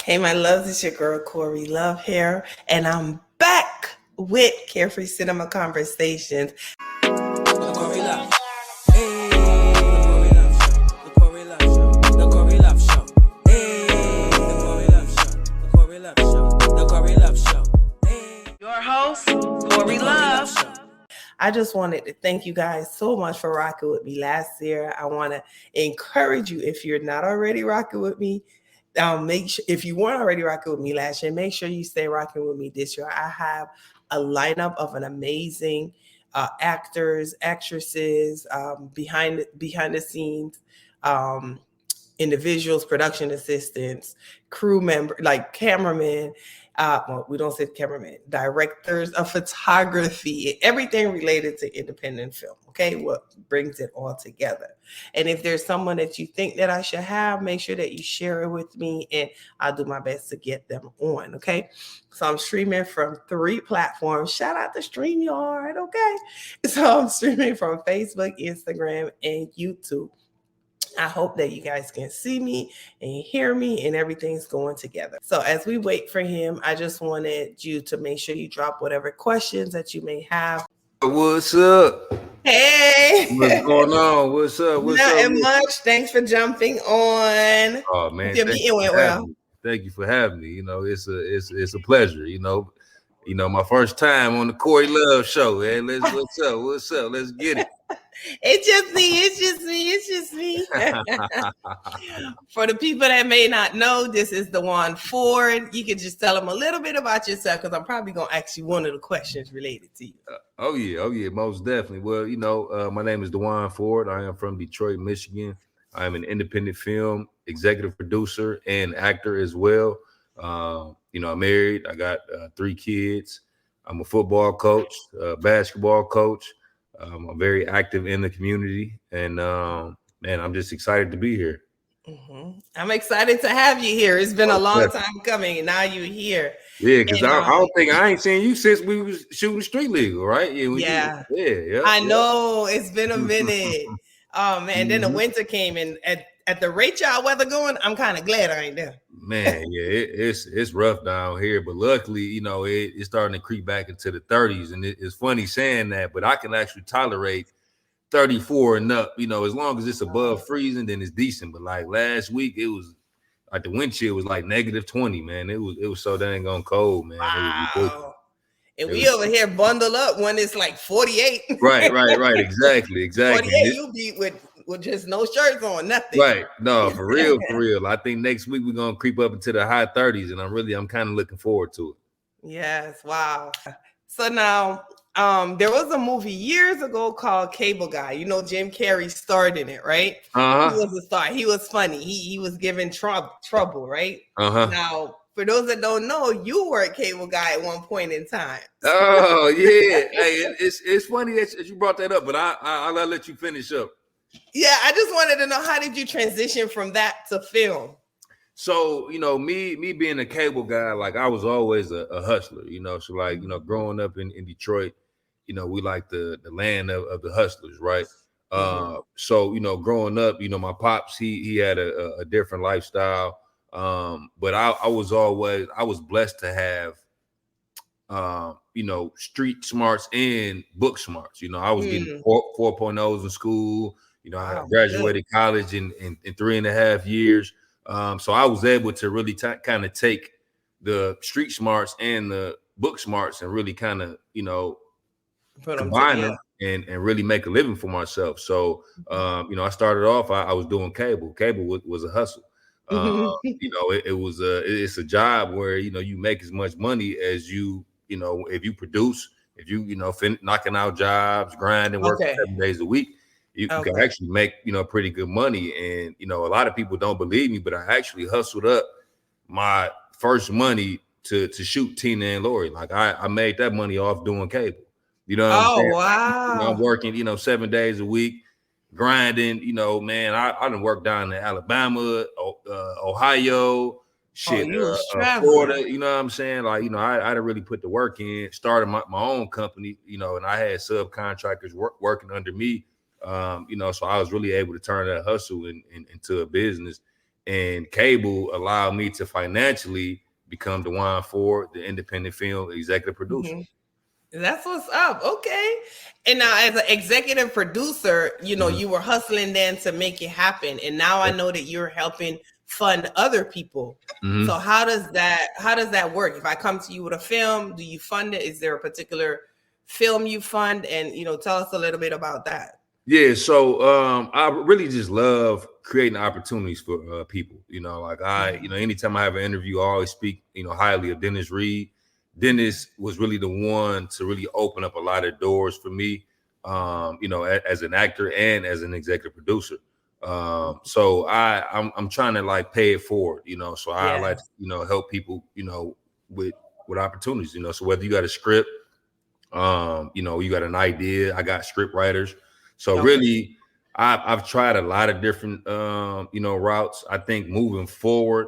Hey, my loves, it's your girl, Cori Luv here, and I'm back with Carefree Cinema Conversations. The Cori Luv. Hey, the Cori Luv Show. The Cori Luv Show. Hey, the Cori Luv Show. The Cori Luv Show. The Cori Luv Show. Hey. Your host, Cori Luv. I just wanted to thank you guys so much for rocking with me last year. I want to encourage you, if you're not already rocking with me, make sure, if you weren't already rocking with me last year, make sure you stay rocking with me this year. I have a lineup of an amazing actors, actresses, behind the scenes, individuals, production assistants, crew member, like cameramen. Well, we don't say cameraman, directors of photography, everything related to independent film. Okay, what brings it all together? And if there's someone that you think that I should have, make sure that you share it with me, and I'll do my best to get them on. Okay, so I'm streaming from 3 platforms. Shout out to StreamYard. Okay, so I'm streaming from Facebook, Instagram, and YouTube. I hope that you guys can see me and hear me and everything's going together. So as we wait for him, I just wanted you to make sure you drop whatever questions that you may have. What's up? Hey. What's going on? What's up? Nothing much. Thanks for jumping on. Oh man, Your meeting went well. Thank you for having me. You know, it's a pleasure. You know, my first time on the Cori Luv Show. Man. What's up? Let's get it. It's just me. For the people that may not know, this is DeJuan Ford. You can just tell them a little bit about yourself, because I'm probably going to ask you one of the questions related to you. Oh yeah, most definitely. Well, my name is DeJuan Ford. I am from Detroit, Michigan. I am an independent film executive producer and actor as well. I'm married. I got 3 kids. I'm a football coach, basketball coach. I'm very active in the community, and man, I'm just excited to be here. Mm-hmm. I'm excited to have you here. It's been a long time coming, and now you're here. Yeah, because I ain't seen you since we was shooting Street Legal, right? Yeah. Yeah. I know it's been a minute. Oh man, then the winter came, and at the rate y'all weather going, I'm kind of glad I ain't there. Man, yeah, it's rough down here, but luckily, it's starting to creep back into the 30s, and it's funny saying that, but I can actually tolerate 34 and up. As long as it's above freezing, then it's decent. But like last week, it was like the wind chill was like -20, man. It was so dang on cold, man. Wow. And we over here bundle up when it's like 48. Right. Exactly. 48, you'll be with just no shirts on, nothing. Right. No, for real. I think next week we're gonna creep up into the high 30s, and I'm kind of looking forward to it. Yes. Wow. So now, there was a movie years ago called Cable Guy. Jim Carrey starred in it, right? Uh-huh. He was a star. He was funny. He was giving trouble, right? Uh-huh. Now, for those that don't know, you were a Cable Guy at one point in time. Oh yeah. Hey, it's funny that you brought that up, but I'll let you finish up. Yeah, I just wanted to know, how did you transition from that to film? So, me being a cable guy, like I was always a hustler, so like, growing up in Detroit, we like the land of the hustlers, right? So, growing up, my pops, he had a different lifestyle. But I was blessed to have, street smarts and book smarts. I was getting 4.0s in school. I graduated college in 3.5 years. So I was able to really kind of take the street smarts and the book smarts and really kind of, combine them and really make a living for myself. So, I started off, I was doing cable. Cable was a hustle. It's a job where, you make as much money as you, if you produce, if you, knocking out jobs, grinding, working 7 days a week. You can actually make, pretty good money. And, a lot of people don't believe me, but I actually hustled up my first money to shoot Tina and Lori. Like I made that money off doing cable. What I'm saying? Wow. I'm working, 7 days a week, grinding, man, I done worked down in Alabama, Ohio, Florida, you know what I'm saying? Like, I didn't really put the work in, started my own company, and I had subcontractors working under me. So I was really able to turn that hustle into a business. and cable allowed me to financially become DeJuan Ford, the independent film executive producer. That's what's up. Okay. And now as an executive producer, you were hustling then to make it happen. And now I know that you're helping fund other people. So how does that work? If I come to you with a film, do you fund it? Is there a particular film you fund? And tell us a little bit about that. Yeah, so I really just love creating opportunities for people. Anytime I have an interview, I always speak, highly of Dennis Reed. Dennis was really the one to really open up a lot of doors for me, as an actor and as an executive producer. So I'm trying to like pay it forward, so I like to, help people, with opportunities, so whether you got a script, you got an idea, I got script writers. So really I've tried a lot of different, routes. I think moving forward,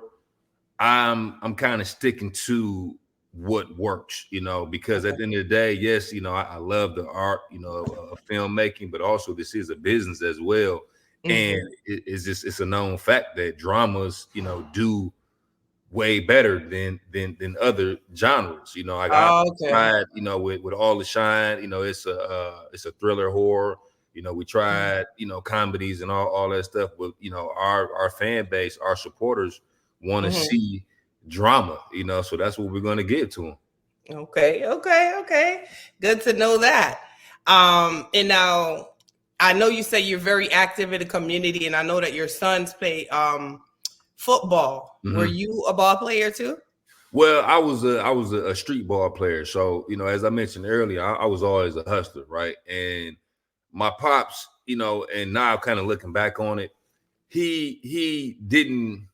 I'm kind of sticking to what works, because at the end of the day, yes, I love the art, of filmmaking, but also this is a business as well. And it's a known fact that dramas, do way better than other genres. I tried, with All the Shine, it's a thriller horror. We tried, comedies and all that stuff, but our fan base, our supporters want to see drama, so that's what we're going to give to them. Okay. Good to know that. And now I know you say you're very active in the community, and I know that your sons play football. Were you a ball player too? Well, I was a street ball player. So, as I mentioned earlier, I was always a hustler, right? And my pops, and now kind of looking back on it, he didn't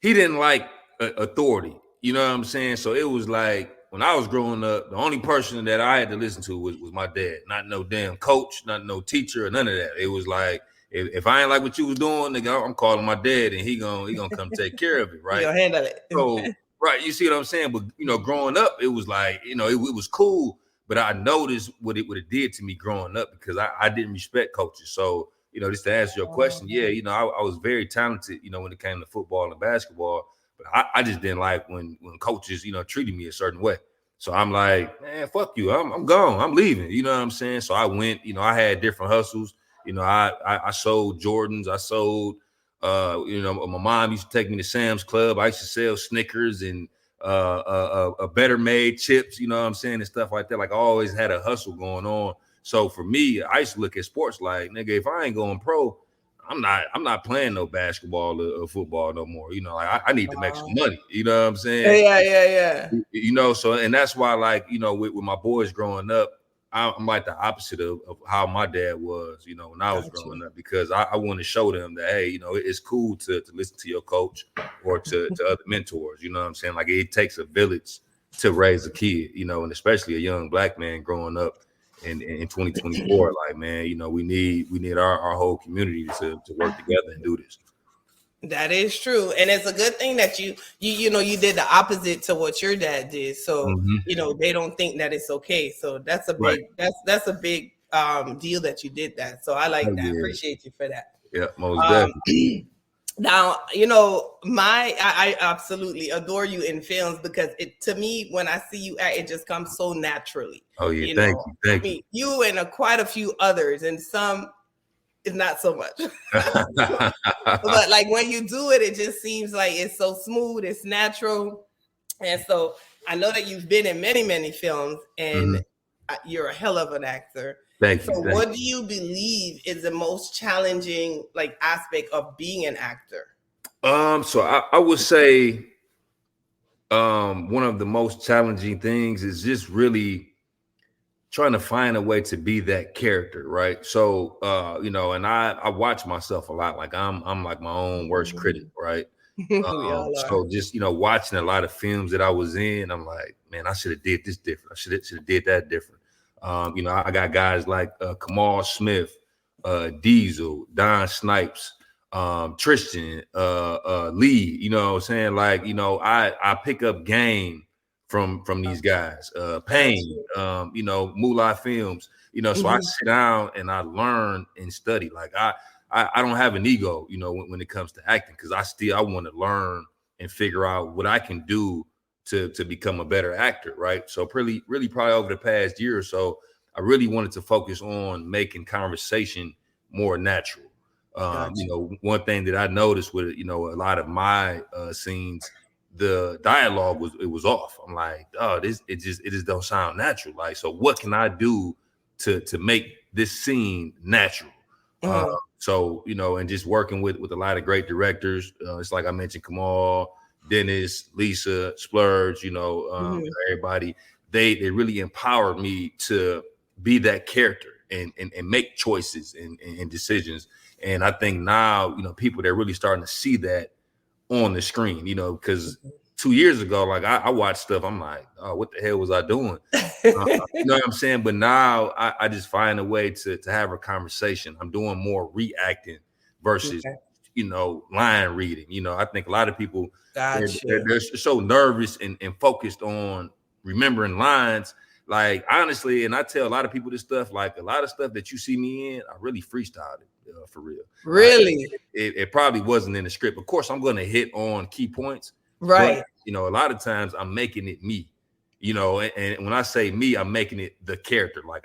like authority. You know what I'm saying? So it was like when I was growing up, the only person that I had to listen to was my dad. Not no damn coach, not no teacher, or none of that. It was like, if I ain't like what you was doing, nigga, I'm calling my dad, and he gonna come take care of it, right? He'll handle it. So, right, you see what I'm saying? But growing up, it was like, it was cool, but I noticed what it did to me growing up because I didn't respect coaches. So, just to answer your question, I was very talented, when it came to football and basketball, but I just didn't like when coaches, treated me a certain way. So I'm like, man, fuck you, I'm gone, I'm leaving. You know what I'm saying? So I went, I had different hustles. I sold Jordans. I sold, my mom used to take me to Sam's Club. I used to sell Snickers and a Better Made chips, you know what I'm saying, and stuff like that. Like I always had a hustle going on. So for me, I used to look at sports like, nigga, if I ain't going pro, I'm not playing no basketball or football no more. I need to make some money. You know what I'm saying? Yeah. So, and that's why, like, with my boys growing up, I'm like the opposite of how my dad was, when I was growing up, because I want to show them that, hey, it's cool to listen to your coach or to other mentors. You know what I'm saying? Like it takes a village to raise a kid, and especially a young black man growing up in 2024. Like, man, we need our whole community to work together and do this. That is true. And it's a good thing that you did the opposite to what your dad did. So, they don't think that it's okay. So that's a big, that's a big deal that you did that. So I like that. Yeah. Appreciate you for that. Yeah, most definitely. Now, I absolutely adore you in films because to me, when I see you act, it just comes so naturally. Oh yeah, thank you. You and quite a few others, and some is not so much. But like when you do it, it just seems like it's so smooth, it's natural. And so I know that you've been in many, many films, and you're a hell of an actor. Thank you. So what do you believe is the most challenging aspect of being an actor? So I would say one of the most challenging things is just really trying to find a way to be that character, right? So and I watch myself a lot. Like I'm like my own worst critic, right? So just watching a lot of films that I was in, I'm like, man, I should have did this different. I should have did that different. I got guys like Kamal Smith, Diesel, Don Snipes, Tristan, Lee. You know what I'm saying? Like, I pick up game from these guys. Payne, Moolah Films. So I sit down and I learn and study. Like I I don't have an ego, you know, when it comes to acting, because I want to learn and figure out what I can do to become a better actor, right? So really probably over the past year or so, I really wanted to focus on making conversation more natural. Gotcha. You know, one thing that I noticed with, you know, a lot of my scenes, the dialogue was off. I'm like, oh, it just don't sound natural. Like, so what can I do to make this scene natural? So, you know, and just working with a lot of great directors. It's like I mentioned, Kamal, Dennis, Lisa, Splurge, you know, everybody. They really empowered me to be that character and make choices and decisions. And I think now, you know, people, they're really starting to see that on the screen, you know, because 2 years ago, like I watched stuff, I'm like, oh, what the hell was I doing? You know what I'm saying? But now I just find a way to have a conversation. I'm doing more reacting versus, you know, line reading. You know, I think a lot of people, they're so nervous and focused on remembering lines. Like, honestly, and I tell a lot of people this stuff, like a lot of stuff that you see me in, I really freestyled it. For real. Really? It probably wasn't in the script. Of course, I'm going to hit on key points. Right. But, you know, a lot of times I'm making it me, you know, and when I say me, I'm making it the character. Like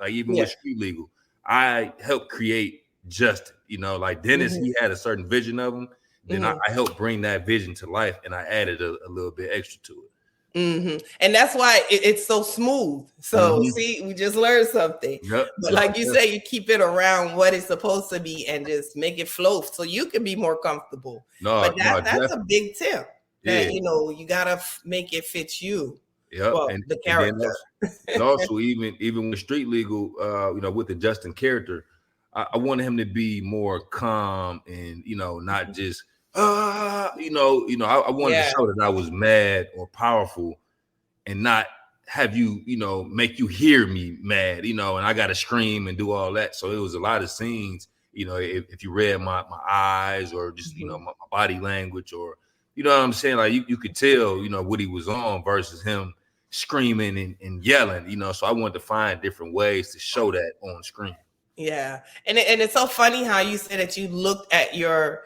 even with Street Legal, I helped create Justin, you know, like Dennis, he had a certain vision of him. Then I helped bring that vision to life, and I added a little bit extra to it. And that's why it's so smooth. So see, we just learned something. But like you say, you keep it around what it's supposed to be and just make it flow so you can be more comfortable. But that's a big tip. That, you know, you gotta make it fit you. Well, and the character. And also even with Street Legal, you know, with the Justin character, I wanted him to be more calm and, you know, not just you know, I wanted to show that I was mad or powerful and not have you, you know, make you hear me mad, you know, and I got to scream and do all that. So it was a lot of scenes, you know, if you read my eyes or just, you know, my body language, or, you know what I'm saying? Like you could tell, you know, what he was on versus him screaming and yelling, you know, so I wanted to find different ways to show that on screen. Yeah. And it's so funny how you said that you looked at your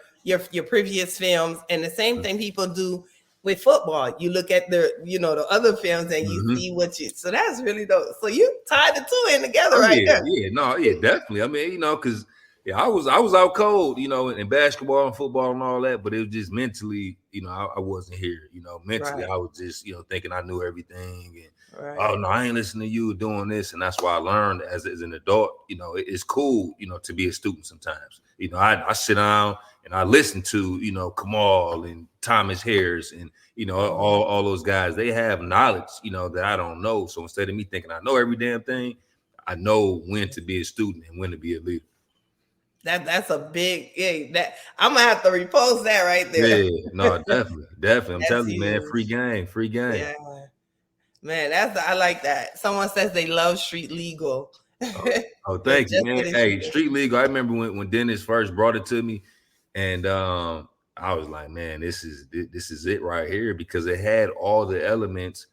previous films, and the same thing people do with football. You look at the, you know, the other films and you see what you, so that's really dope. So you tied the two in together there. Yeah, definitely. I mean, you know, because I was out cold, you know, in basketball and football and all that, but it was just mentally, you know, I wasn't here, you know, mentally I was just, you know, thinking I knew everything, and oh no, I ain't listening to you doing this. And that's why I learned as an adult, you know, it's cool, you know, to be a student sometimes. You know, I sit down and I listen to, you know, Kamal and Thomas Harris and, you know, all those guys. They have knowledge, you know, that I don't know. So instead of me thinking I know every damn thing, I know when to be a student and when to be a leader. That's a big, that I'm gonna have to repost that right there. Yeah, no, definitely. I'm telling you, man, free game. Yeah, man, I like that. Someone says they love Street Legal. Oh, thank you, man. Hey, Street Legal. I remember when Dennis first brought it to me, and I was like, man, this is it right here, because it had all the elements,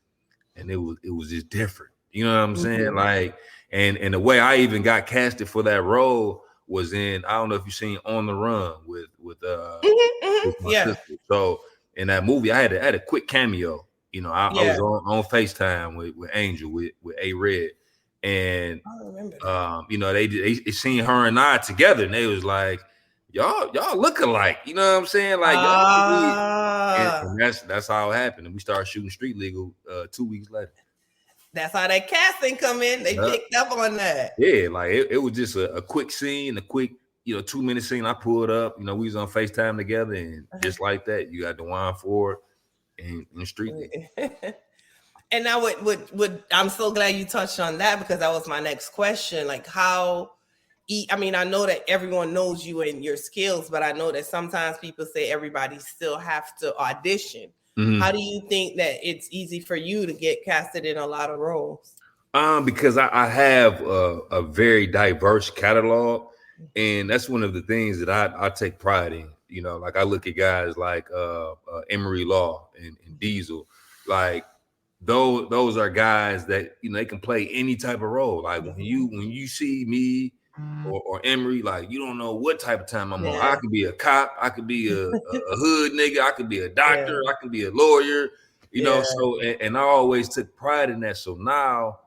and it was just different. You know what I'm saying? Like, and the way I even got casted for that role was in, I don't know if you've seen On the Run with my sister. So in that movie, I had a quick cameo. You know, I was on FaceTime with Angel with A Red, and you know, they seen her and I together, and they was like, y'all look alike. You know what I'm saying? Like, and that's how it happened. And we started shooting Street Legal 2 weeks later. That's how that casting come in. They picked up on that. Yeah, like it was just a quick scene, a quick, you know, 2-minute scene. I pulled up, you know, we was on FaceTime together, and just like that, you got DeJuan Ford and Street Legal. And now what I'm so glad you touched on that, because that was my next question. Like I mean, I know that everyone knows you and your skills, but I know that sometimes people say everybody still have to audition. How do you think that it's easy for you to get casted in a lot of roles? Because I have a very diverse catalog, and that's one of the things that I take pride in. You know, like I look at guys like Emery Law and Diesel, like those are guys that, you know, they can play any type of role. Like when you see me or Emery, like you don't know what type of time I'm on. Yeah. I could be a cop, I could be a hood nigga, I could be a doctor, Yeah. I could be a lawyer, you know. Yeah. So and I always took pride in that. So now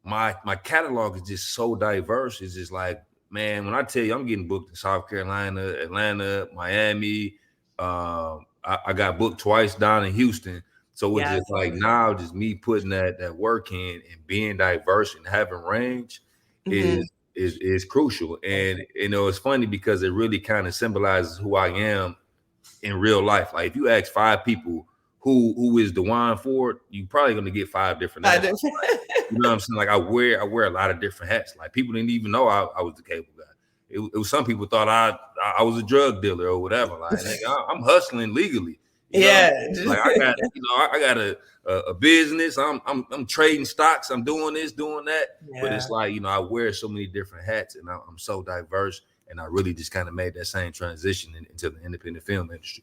my catalog is just so diverse. It's just like, man, when I tell you I'm getting booked in South Carolina, Atlanta, Miami, I got booked twice down in Houston. So it's just like now, just me putting that work in and being diverse and having range is crucial. And you know, it's funny because it really kind of symbolizes who I am in real life. Like if you ask 5 people who is DeJuan Ford, you're probably gonna get 5 different answers. Like, you know what I'm saying? Like I wear a lot of different hats. Like people didn't even know I was the cable guy. It was some people thought I was a drug dealer or whatever. Like I'm hustling legally. You know? Like I got, you know, I got a business. I'm trading stocks. I'm doing this, doing that. Yeah. But it's like, you know, I wear so many different hats, and I'm so diverse. And I really just kind of made that same transition into the independent film industry.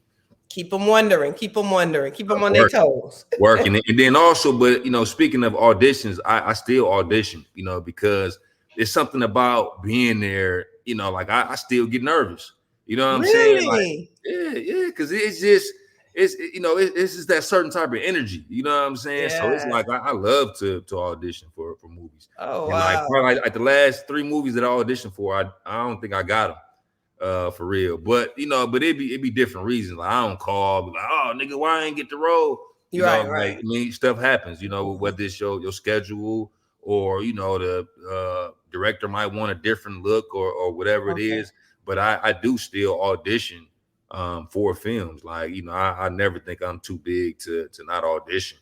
Keep them wondering. Keep them on their toes. Working. And then also, but, you know, speaking of auditions, I still audition, you know, because it's something about being there, you know, like I still get nervous. You know what I'm saying? Like, yeah, because it's just that certain type of energy. You know what I'm saying? Yeah. So it's like I love to audition for movies. Oh, and wow. Like the last 3 movies that I auditioned for, I don't think I got them. For real, but you know, but it'd be different reasons. Like I don't call, be like, oh nigga, why I ain't get the role? You know, right. Like, I mean, stuff happens. You know, whether it's your schedule or you know the director might want a different look or whatever it is. But I do still audition for films. Like you know, I never think I'm too big to not audition.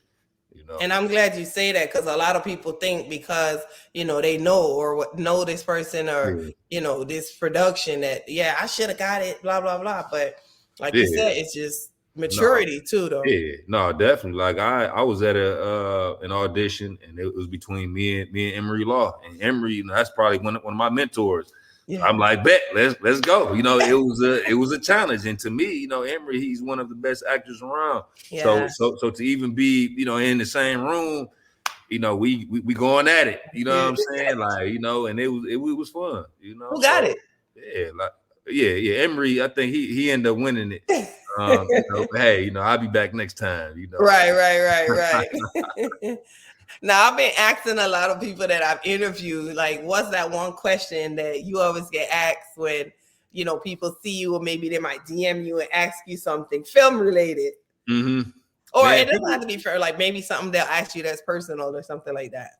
You know? And I'm glad you say that because a lot of people think because, you know, they know this person or, you know, this production that, I should have got it, blah, blah, blah. But like you said, it's just maturity too, though. Yeah, no, definitely. Like I was at an audition and it was between me and Emery Law. And Emery, you know, that's probably one of my mentors. Yeah. I'm like, bet, let's go. You know, it was a challenge, and to me, you know, Emery, he's one of the best actors around. Yeah. So to even be, you know, in the same room, you know, we going at it. You know what I'm saying? Like, you know, and it was fun. You know, who got it? Yeah, like yeah. Emery, I think he ended up winning it. You know, hey, you know, I'll be back next time. You know, right. Now, I've been asking a lot of people that I've interviewed, like, what's that one question that you always get asked when, you know, people see you or maybe they might DM you and ask you something film related? Mm-hmm. Or man, it doesn't have to be fair, like maybe something they'll ask you that's personal or something like that.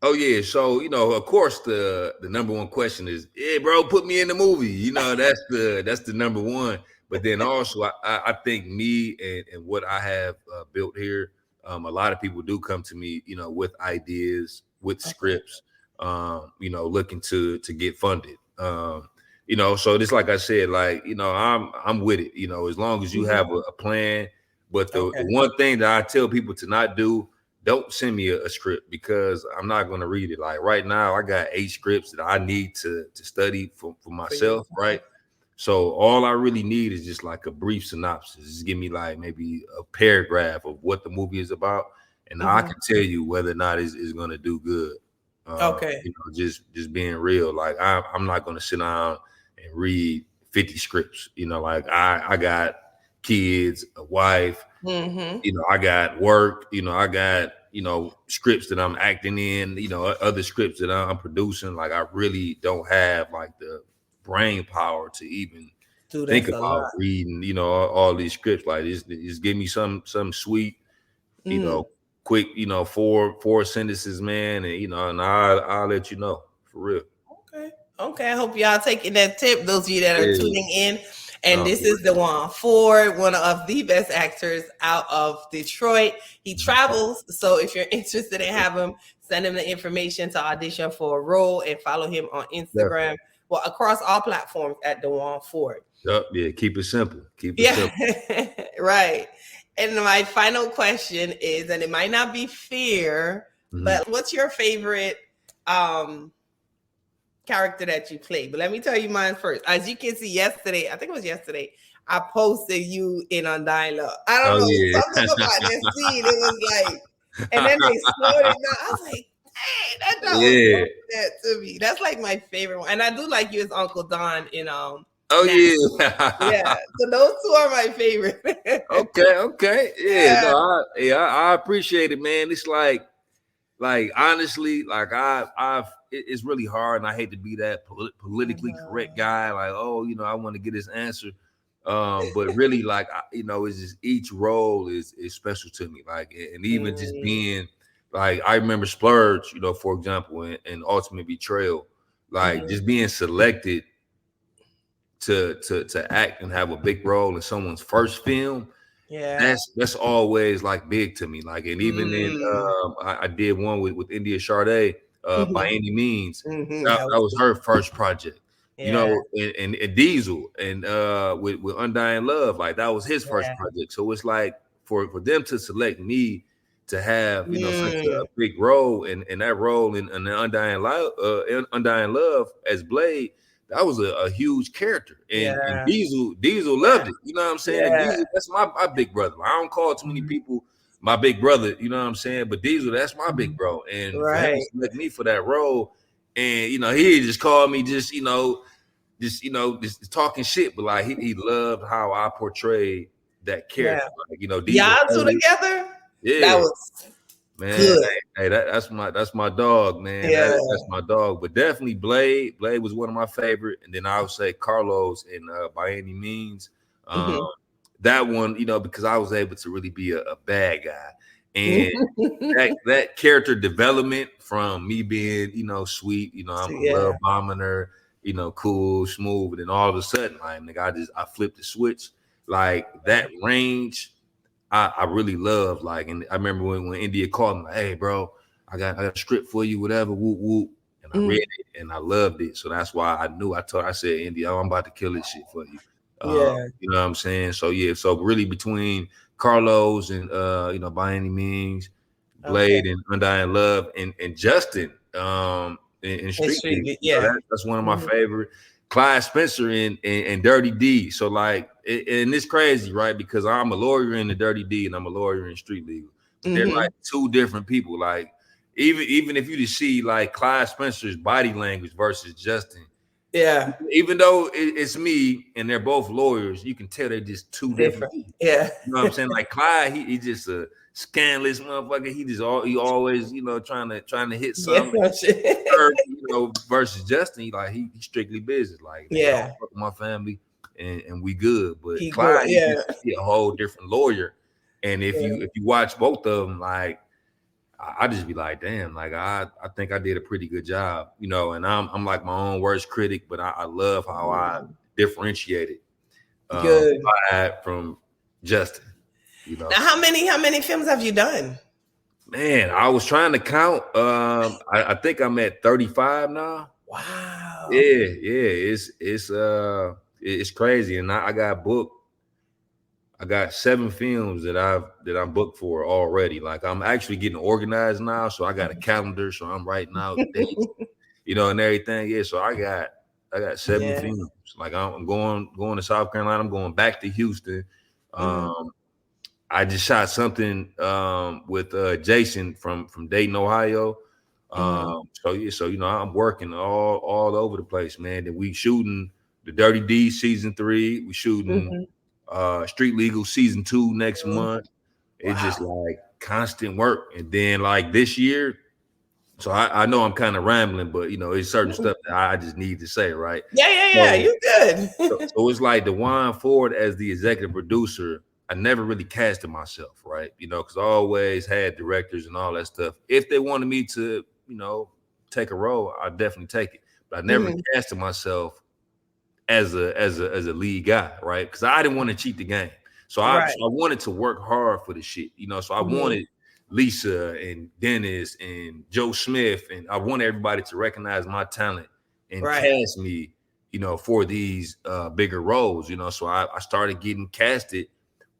Oh, yeah. So, you know, of course, the number one question is, yeah, bro, put me in the movie. You know, that's the number one. But then also, I think me and what I have built here, a lot of people do come to me, you know, with ideas, with scripts, you know, looking to get funded. You know, so just like I said, like, you know, I'm with it, you know, as long as you have a plan. But the one thing that I tell people to not do, don't send me a script because I'm not going to read it. Like right now, I got 8 scripts that I need to study for myself, right? So all I really need is just like a brief synopsis. Just give me like maybe a paragraph of what the movie is about, and I can tell you whether or not it's going to do good. You know, just being real. Like I'm not going to sit down and read 50 scripts. You know, like I got kids, a wife. You know, I got work. You know, I got scripts that I'm acting in. You know, other scripts that I'm producing. Like I really don't have like the brain power to even think about reading, you know, all these scripts. Like just give me some sweet, you know, quick, you know, four sentences, man, and you know, and I'll let you know for real. Okay. I hope y'all taking that tip. Those of you that are tuning in, and this is DeJuan Ford, one of the best actors out of Detroit. He travels, so if you're interested in him, send him the information to audition for a role and follow him on Instagram. Well, across all platforms at DeJuan Ford. Yeah, keep it simple. Keep it simple. Right. And my final question is, and it might not be fair, but what's your favorite character that you play? But let me tell you mine first. As you can see yesterday, I think it was yesterday, I posted you in Undying Love. I don't know, something about that scene. It was like, and then they slowed it down. I was like, That was Yeah. that to me. That's like my favorite one. And I do like you as Uncle Don in Oh yeah. yeah. So those two are my favorite. Okay. Yeah. Yeah. No, I appreciate it, man. It's like honestly, like it's really hard, and I hate to be that politically correct guy. Like, oh, I want to get this answer, but really, like, it's just each role is special to me. Like, and even just being like, I remember Splurge, for example, in Ultimate Betrayal, like just being selected to act and have a big role in someone's first film. Yeah. That's always like big to me. Like, and even in I did one with India Sade, By Any Means. That was her first project. Yeah. And Diesel and with Undying Love, like that was his first project. So it's like for them to select me to have such a big role and that role in the Undying Love as Blade. That was a huge character, and Diesel loved it. You know what I'm saying? Yeah. Diesel, that's my big brother. I don't call too many people my big brother. You know what I'm saying? But Diesel, that's my big bro, and for him to select me for that role, and he just called me just talking shit, but like he loved how I portrayed that character. Like, Diesel, y'all two together. Yeah, that was man. good. Hey, that's my dog, man. Yeah. That's my dog. But definitely Blade was one of my favorite, and then I would say Carlos in By Any Means. That one, because I was able to really be a bad guy, and that character development from me being sweet, I'm love bombing her, cool, smooth, and then all of a sudden, like, nigga, I flipped the switch. Like, that range I really love. Like, and I remember when India called me, like, hey bro, I got a script for you, whatever, whoop whoop. And I read it and I loved it. So that's why I said, India, I'm about to kill this shit for you. You know what I'm saying? So so really between Carlos and By Any Means, Blade and Undying Love, and Justin in Street League, that's one of my favorite. Clyde Spencer and Dirty D. So like, and it's crazy, right? Because I'm a lawyer in the Dirty D and I'm a lawyer in Street Legal. They're like two different people. Like, even if you just see like Clyde Spencer's body language versus Justin. Yeah. Even though it's me and they're both lawyers, you can tell they're just two different people. Yeah. You know what I'm saying? Like Clyde, he just a scandalous motherfucker. He always trying to hit something. Versus Justin, he's strictly business. Like, I fuck with my family and we good. But Clyde, he a whole different lawyer. And if you watch both of them, like, I just be like, damn, like I think I did a pretty good job, and I'm like my own worst critic, but I love how I differentiated from Justin. Now, how many films have you done? Man, I was trying to count. I think I'm at 35 now. Wow. Yeah. It's crazy, and I got booked. I got 7 films that I'm booked for already. Like, I'm actually getting organized now, so I got a calendar, so I'm writing out dates, and everything. Yeah, so I got 7 films. Like, I'm going to South Carolina. I'm going back to Houston. I just shot something with Jason from Dayton, Ohio. So I'm working all over the place, man. Then we shooting the Dirty D season 3. We shooting Street Legal season 2 next month. It's just like constant work. And then like this year, so I know I'm kind of rambling, but it's certain stuff that I just need to say, right? Yeah, you good. so it's like DeJuan Ford as the executive producer. I never really casted myself, right? Because I always had directors and all that stuff. If they wanted me to, take a role, I'd definitely take it. But I never casted myself as a lead guy, right? Because I didn't want to cheat the game. So I wanted to work hard for the shit, So I wanted Lisa and Dennis and Joe Smith, and I wanted everybody to recognize my talent and cast me, for these bigger roles, So I started getting casted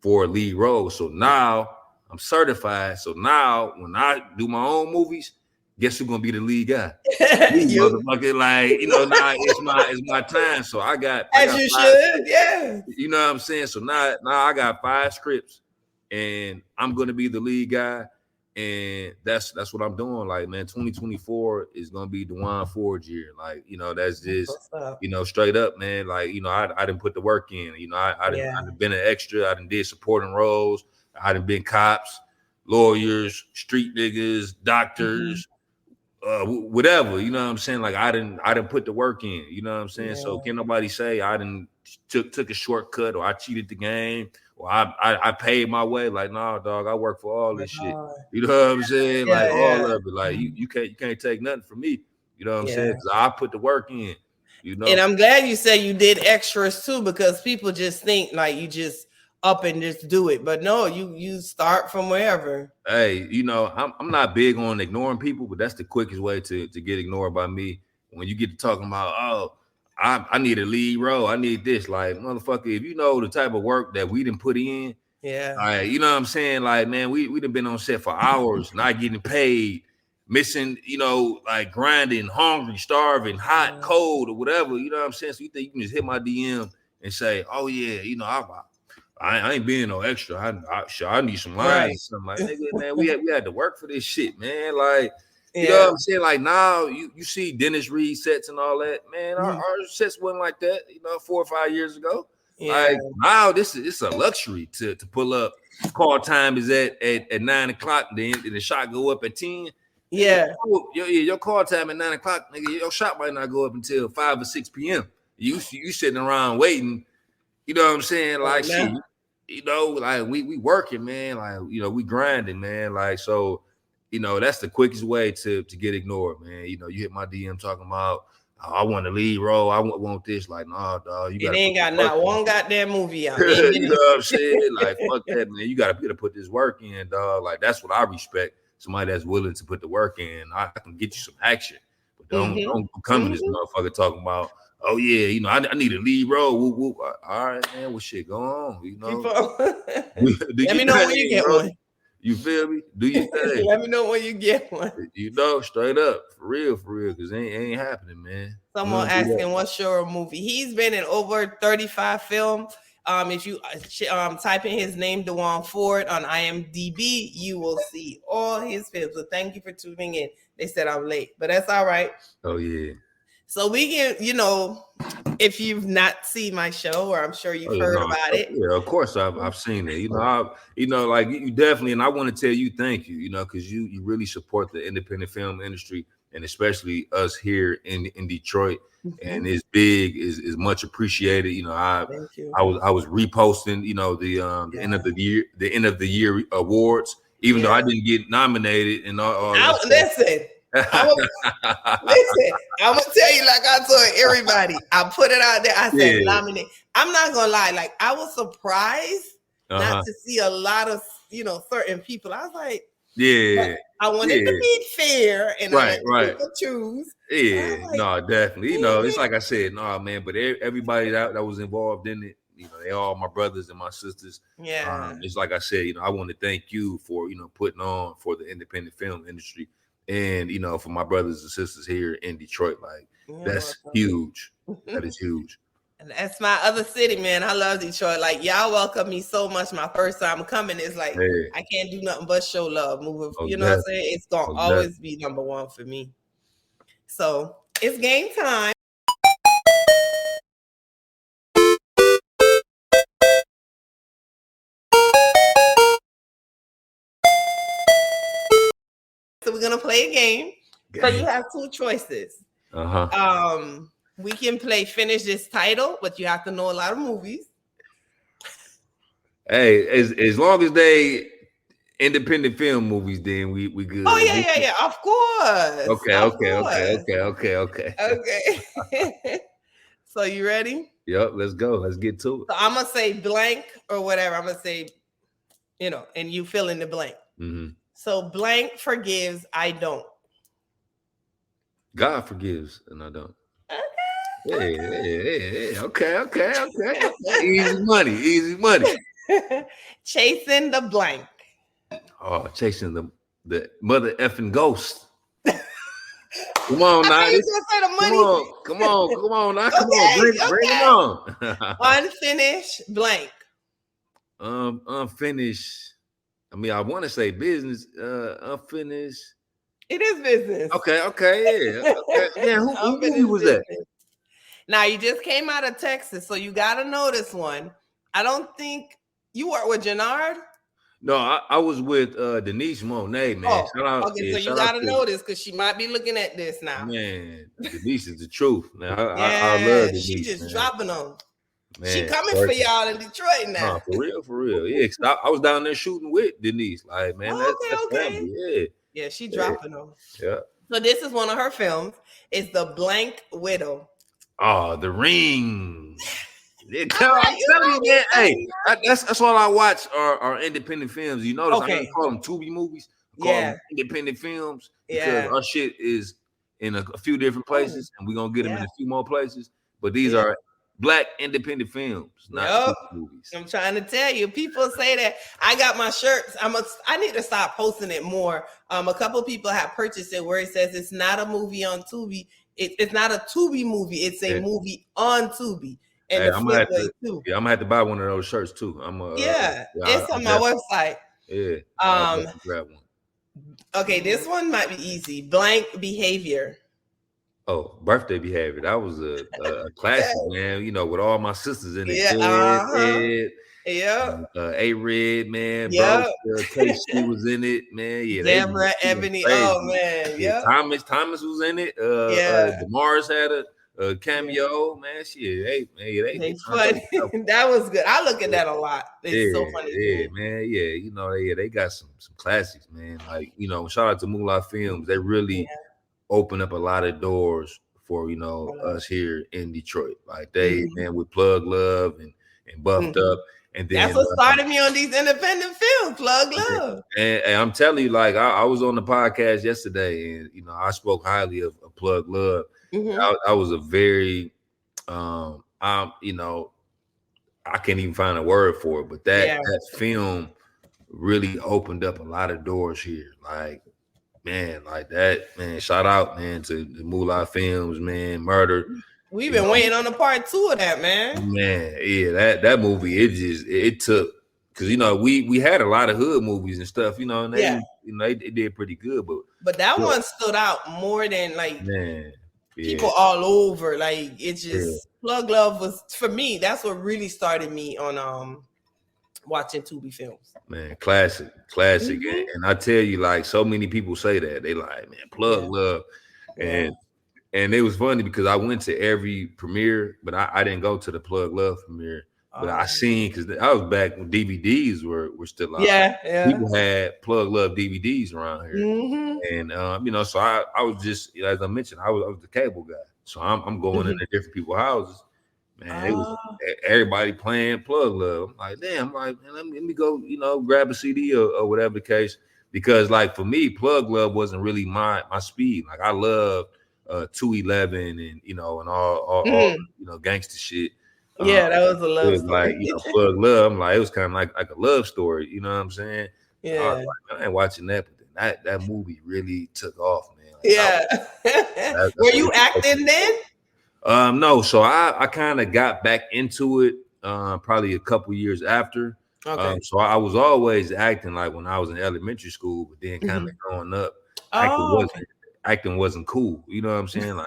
for a lead role. So now I'm certified. So now when I do my own movies, guess who's gonna be the lead guy? You motherfucker, like, now it's my time. So I got you should, yeah. You know what I'm saying? So now I got 5 scripts and I'm gonna be the lead guy. And that's what I'm doing. Like, man, 2024 is gonna be DeJuan Ford year. Like, that's just straight up, man. Like, I didn't put the work in. I done been an extra. I done did supporting roles. I done been cops, lawyers, street niggas, doctors, whatever. You know what I'm saying? Like, I didn't put the work in. You know what I'm saying? Yeah. So can't nobody say I didn't took a shortcut or I cheated the game. Well, I paid my way. Like, nah, dog, I work for all this shit. You know what I'm saying? Like, all of it. Like, you can't take nothing from me. You know what I'm saying? Because I put the work in. And I'm glad you said you did extras too, because people just think like you just up and just do it. But no, you start from wherever. Hey, I'm not big on ignoring people, but that's the quickest way to get ignored by me. When you get to talking about, I need a lead role. I need this. Like, motherfucker, if you know the type of work that we done put in, like, you know what I'm saying? Like, man, we done been on set for hours, not getting paid, missing, like grinding, hungry, starving, hot, cold, or whatever. You know what I'm saying? So you think you can just hit my DM and say, oh yeah, I ain't being no extra. I need some lines. Something like, nigga, man, we had to work for this shit, man. Like, you know what I'm saying? Like, now you see Dennis Reed sets and all that, man. Our sets wasn't like that, 4 or 5 years ago. Like, now it's a luxury to pull up. Call time is at 9 o'clock, then the shot go up at 10. Your call time at 9 o'clock, nigga. Your shot might not go up until 5 or 6 p.m. You sitting around waiting. You know what I'm saying? Like, shit. Like we working, man. Like, we grinding, man. Like, so, that's the quickest way to get ignored, man. You hit my DM talking about, I want a lead role. I want this. Like, nah, dog. You ain't got not one goddamn movie out. You know what I'm saying? Like, fuck that, man. You got to put this work in, dog. Like, that's what I respect. Somebody that's willing to put the work in. I can get you some action, but don't come in this motherfucker talking about, oh yeah, I need a lead role. Woo, woo. All right, man. What shit go on? Let me know when you get one. You feel me? Do you think? Let me know when you get one. Straight up, for real, because it ain't happening, man. Someone asking what's your movie. He's been in over 35 films. If you type in his name, DeJuan Ford, on IMDb, you will see all his films. So thank you for tuning in. They said I'm late, but that's all right. Oh yeah. So we can, if you've not seen my show, or I'm sure you've heard about it. Yeah, of course I've seen it. Like you definitely, and I want to tell you thank you, because you really support the independent film industry, and especially us here in Detroit. And it's big, is much appreciated. I was reposting, the end of the year awards, even though I didn't get nominated and all listen. I'm gonna tell you, like I told everybody, I put it out there. I said nominate. I'm not gonna lie, like I was surprised not to see a lot of certain people. I was like, I wanted to be fair and I let people choose. Yeah, no, definitely. It's like I said, no, man. But everybody that was involved in it, they all my brothers and my sisters. Yeah, it's like I said, I want to thank you for putting on for the independent film industry. And for my brothers and sisters here in Detroit, like that's huge. That is huge. And that's my other city, man. I love Detroit. Like, y'all welcome me so much. My first time coming is like I can't do nothing but show love. Moving, what I'm saying? It's gonna always be number one for me. So it's game time. So we're gonna play a game. So you have two choices. We can play finish this title, but you have to know a lot of movies. Hey, as long as they independent film movies, then we good. Oh yeah. Of course. Okay. Okay. So you ready? Yep. Let's go. Let's get to it. So I'm gonna say blank or whatever. I'm gonna say, and you fill in the blank. Mm-hmm. So blank forgives, I don't. God forgives, and I don't. Okay. Yeah. Okay. Easy money. Chasing the blank. Oh, chasing the mother effing ghost. Come on now. Come on now. Come on, bring it on. Unfinished blank. Unfinished. I mean, I want to say business, unfinished. It is business. Okay, yeah. Okay. Yeah, who movie Unfinished was that? business. Now you just came out of Texas, so you got to know this one. I don't think you work with Jannard. No, I was with Denise Monet, man. Oh, Shout out, okay, so you shout got out to know this because she might be looking at this now. man. Denise is the truth. Man, I Yeah, love Denise. she just man. dropping them. Man, She coming for y'all in Detroit now. No, for real. Yeah, 'cause I was down there shooting with Denise. Like, man, that's family. Yeah. Yeah, she dropping them. Yeah. So this is one of her films. It's The Blank Widow. Oh, The Ring. Yeah, Alright, I'm you telling know you, me, man. Hey, man. that's all I watch are independent films. You notice I Okay. don't call them Tubi movies. I call them independent films because our shit is in a few different places, and we're gonna get them in a few more places. But these are Black independent films, not Tubi movies. I'm trying to tell you. People say that I got my shirts. I need to stop posting it more. A couple people have purchased it where it says it's not a movie on Tubi. It's not a Tubi movie. It's a movie on Tubi. And I'm gonna have to buy one of those shirts too. It's on my website. Yeah. Grab one. Okay, this one might be easy. Blank Behavior. Oh, Birthday Behavior. That was a classic, man. You know, with all my sisters in it. A-Red, man. Yeah. Casey was in it, man. Yeah. Deborah, Ebony. Oh, man. Yeah. Thomas was in it. DeMars had a cameo, man. Shit, they funny. That was good. I look at that a lot. It's so funny. Yeah, man. Yeah, you know, they got some classics, man. Like, you know, shout out to Moolah Films. They really open up a lot of doors for, you know, us here in Detroit. Like they, man, with Plug Love and Buffed Up. And then that's what started me on these independent films, Plug Love. And I'm telling you, like I was on the podcast yesterday, and you know, I spoke highly of Plug Love. I was a very you know, I can't even find a word for it, but that film really opened up a lot of doors here. Like, man, like that, man. Shout out, man, to the Moolah Films, man. Murder. We've been waiting on the part 2 of that, man. Man, yeah, that movie, it took, because you know we had a lot of hood movies and stuff, you know, and they did pretty good, but that one stood out more than like people all over. Like it just Plug Love was, for me, that's what really started me on watching Tubi films. Man, classic. And I tell you, like, so many people say that they like, man, Plug Love, and it was funny because I went to every premiere, but I didn't go to the Plug Love premiere. But I seen, because I was back when DVDs were still out. Yeah. People had Plug Love DVDs around here, and you know, so I was just, as I mentioned, I was the cable guy, so I'm going into different people's houses. Man, it was everybody playing Plug Love. I'm like, damn, like, man, let me go, you know, grab a CD or whatever the case, because like for me, Plug Love wasn't really my speed. Like I loved 211 and you know, and all you know, gangster shit. Yeah, that was a love story. Like, you know, Plug Love. I'm like, it was kind of like a love story. You know what I'm saying? Yeah. I was like, I ain't watching that, but that movie really took off, man. Like, were you acting then? No. So I kind of got back into it probably a couple years after. Okay. So I was always acting like when I was in elementary school, but then kind of growing up, acting wasn't cool. You know what I'm saying? Like,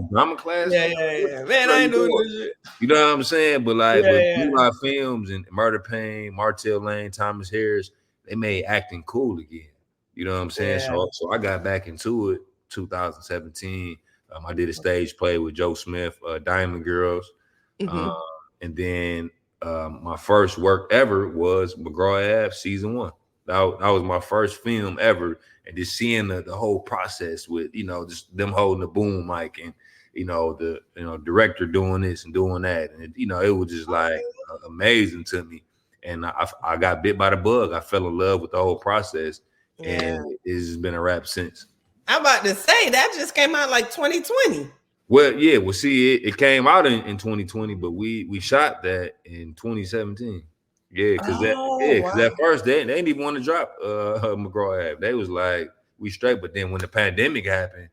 drama class. Yeah. Man, I ain't doing this shit. You know what I'm saying? But like with Moolah Films and Murder Pain, Martell Lane, Thomas Harris, they made acting cool again. You know what I'm saying? Yeah. So I got back into it 2017. I did a stage play with Joe Smith, Diamond Girls. And then my first work ever was McGraw Ave season 1. That was my first film ever. And just seeing the whole process with, you know, just them holding the boom mic and, you know, the director doing this and doing that. And, you know, it was just like amazing to me. And I got bit by the bug. I fell in love with the whole process. And it's just been a wrap since. I'm about to say, that just came out like 2020. Well, yeah. Well, see, it came out in 2020, but we shot that in 2017. Yeah, because at first they didn't even want to drop McGraw Ave. They was like, we straight. But then when the pandemic happened,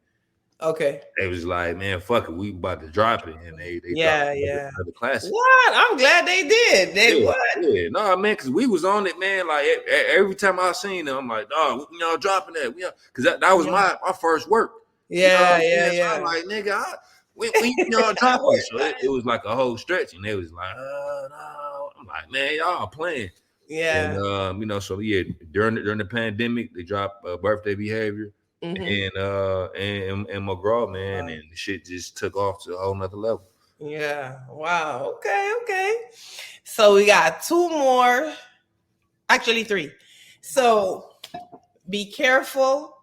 Okay. They was like, man, fuck it, we about to drop it, and they Yeah, dropped yeah. another classic. What? I'm glad they did. They Yeah, what? yeah, no, man, because we was on it, man. Like every time I seen them, I'm like, dog, when y'all dropping that? Because that was my first work. You know Yeah, what I'm yeah, saying? So yeah. I'm like, nigga, when y'all dropping it? So it was like a whole stretch, and they was like, no. I'm like, man, y'all playing. Yeah. And you know, so yeah, during the pandemic, they dropped Birthday Behavior Mhm. and McGraw, man, Wow. and the shit just took off to a whole nother level. Yeah. Wow. Okay. Okay. So we got two more. Actually, three. So be careful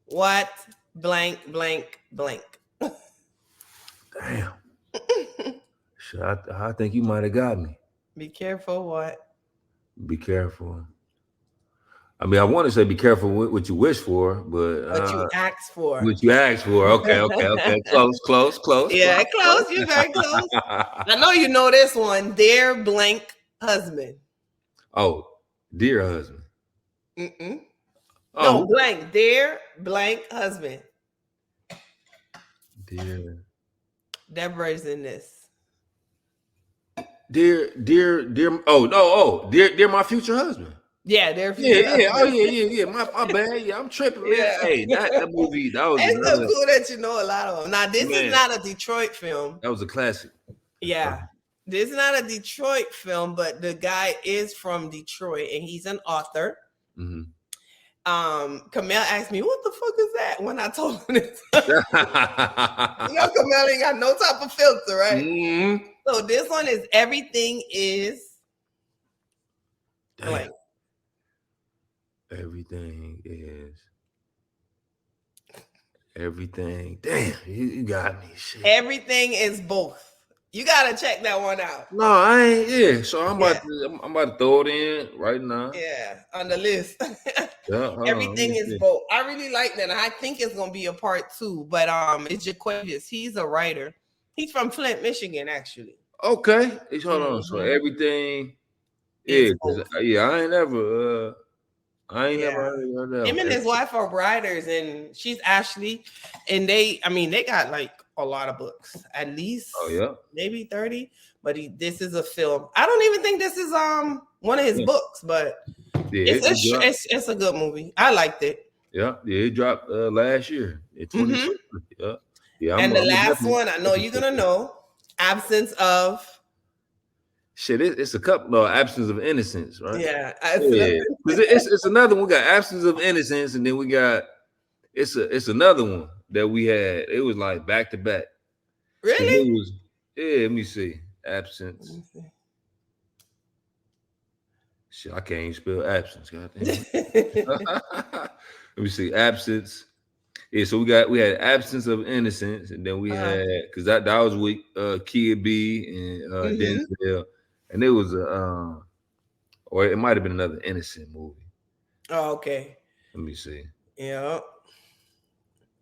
what blank blank blank. Damn. Shit, I think you might have got me. Be careful what. Be careful. I mean, I want to say be careful what you wish for, but What you asked for. what you asked for. Okay. Close. Yeah, close. You're very close. I know you know this one. Dear blank husband. Oh, dear husband. Mm-mm. Oh, No, blank. Dear blank husband. dear. Deborah's in this. Dear. Oh no. Oh, dear, my future husband. Yeah, their future Yeah. Oh husband. yeah. My bad. Yeah, I'm tripping, man. Yeah. Hey, that movie. That was It's so another. cool that you know a lot of them. Now, this Man. is not a Detroit film. That was a classic. Yeah. This is not a Detroit film, but the guy is from Detroit and he's an author. Mm-hmm. Kamel asked me, what the fuck is that? When I told him this. You know, Kamel ain't got no type of filter, right? Mm-hmm. So this one is everything is blank. Everything is. Everything. Damn, you got me. Shit. Everything is both. You gotta check that one out. No, I ain't. Yeah, so I'm about to throw it in right now. Yeah, on the list. Yeah, Everything is both. I really like that. I think it's gonna be a part 2, but it's Jaquavius. He's a writer. He's from Flint, Michigan, actually. Okay, hold on. So everything is. I ain't never. Never heard that. Him and his wife are writers, and she's Ashley, and they got like a lot of books, at least maybe 30. But this is a film. I don't even think this is one of his books, but it's a good movie. I liked it. Yeah, it dropped last year in 2020. Yeah. And the last one, I know you're gonna know, Absence of. Shit, it's a couple of Absence of Innocence, right? Yeah. It's another one. We got Absence of Innocence, and then we got it's another one that we had. It was like back to back. Really? Let me see. Absence. Shit, I can't even spell absence. Goddamn. Let me see. Absence. Yeah, so we had Absence of Innocence, and then we had, because that was with Kid B and Denzel. And it was or it might have been another innocent movie. Oh, okay. Let me see. Yeah.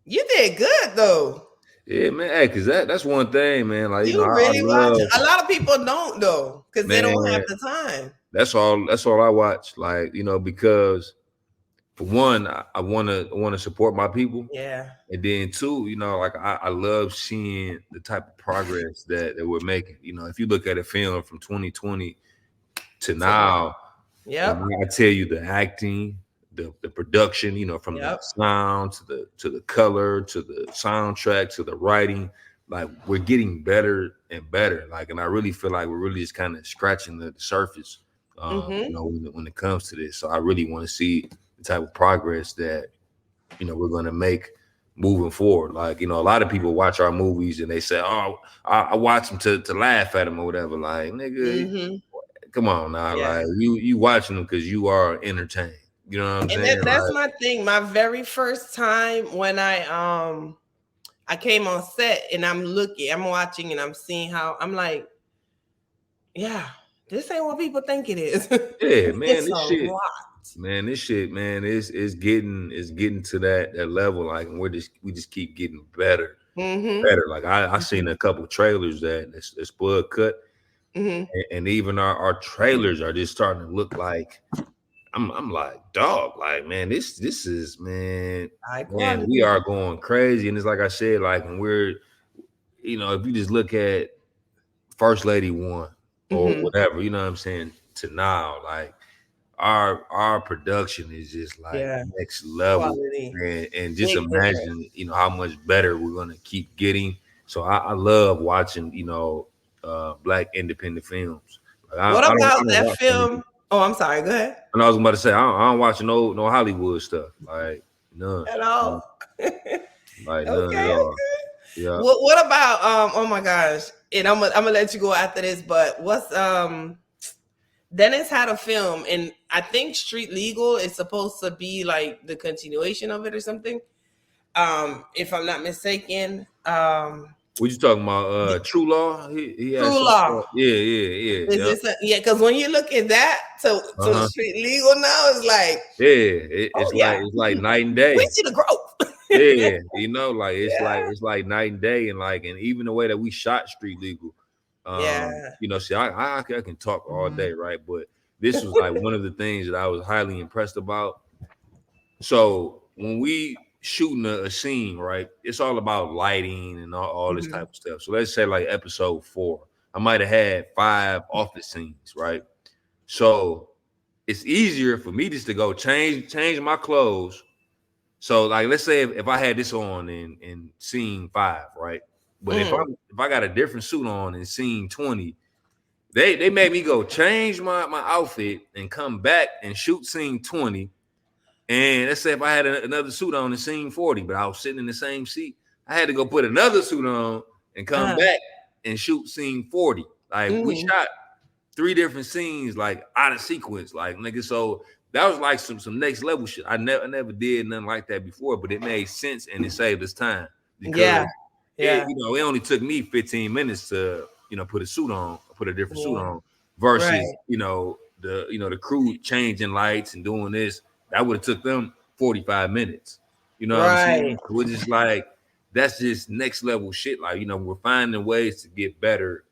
You did good though. Yeah, man. Hey, cause that's one thing, man. Like you really watch it. A lot of people don't though, because they don't have the time. That's all I watch. Like, because for one, I wanna support my people. Yeah. And then two, like I love seeing the type of progress that we're making. If you look at a film from 2020 to now, I tell you the acting, the production, from the sound to the color, to the soundtrack, to the writing, like we're getting better and better. Like, and I really feel like we're really just kind of scratching the surface, when it comes to this. So I really want to see the type of progress that, we're going to make moving forward. Like, a lot of people watch our movies and they say, oh, I watch them to laugh at them or whatever. Like, nigga, come on now. Like, you watching them because you are entertained. You know what I'm saying? That's my thing. My very first time when I came on set and I'm watching and I'm seeing how I'm like, yeah, this ain't what people think it is. Yeah, man, this shit. Man, this shit, man, is getting to that level. Like, and we just keep getting better, better. Like I seen a couple of trailers that's Spud cut, and even our trailers are just starting to look like I'm like, dog, like, man, this is, High man, quality. we are going crazy. And it's like I said, like, when we're, if you just look at First Lady One or Mhm. whatever, you know what I'm saying, to now, like, our production is just like Yeah, next level, quality. and just Big difference. imagine, how much better we're gonna keep getting. So I love watching, black independent films. Like, What I about don't that watch so many. film? Oh, I'm sorry. Go ahead. And I was about to say, I don't watch no Hollywood stuff, like none, At all. like none at Okay. all. Yeah. What about oh my gosh. And I'm gonna let you go after this, but what's Dennis had a film, and I think Street Legal is supposed to be like the continuation of it or something. If I'm not mistaken. What you talking about? True Law? He had True something. Law. Is Yeah. this yeah, because when you look at that to Uh-huh. Street Legal now, it's like, Yeah, oh yeah, it's like night and we day. see the growth. Yeah, like Yeah. it's like night and day, and even the way that we shot Street Legal. Yeah. See, I can talk all Mhm. day, right? But this was like one of the things that I was highly impressed about. So when we shooting a scene, right, it's all about lighting and all this Mhm. type of stuff. So let's say like episode 4, I might have had 5 office scenes, right? So it's easier for me just to go change my clothes. So like, let's say if I had this on in scene 5, right? But Mhm. if I got a different suit on in scene 20, they made me go change my outfit and come back and shoot scene 20. And let's say if I had another suit on in scene 40, but I was sitting in the same seat, I had to go put another suit on and come Uh, back and shoot scene 40. Like, we mhm. shot 3 different scenes, like out of sequence, like, nigga. So that was like some next level shit. I never did nothing like that before, but it made sense and it saved us time because Yeah. Yeah. it only took me 15 minutes to put a suit on, put a different suit Yeah. on, versus Right. the crew changing lights and doing this. That would have took them 45 minutes. You know what I'm Right. saying? We're just like, that's just next level shit. Like, we're finding ways to get better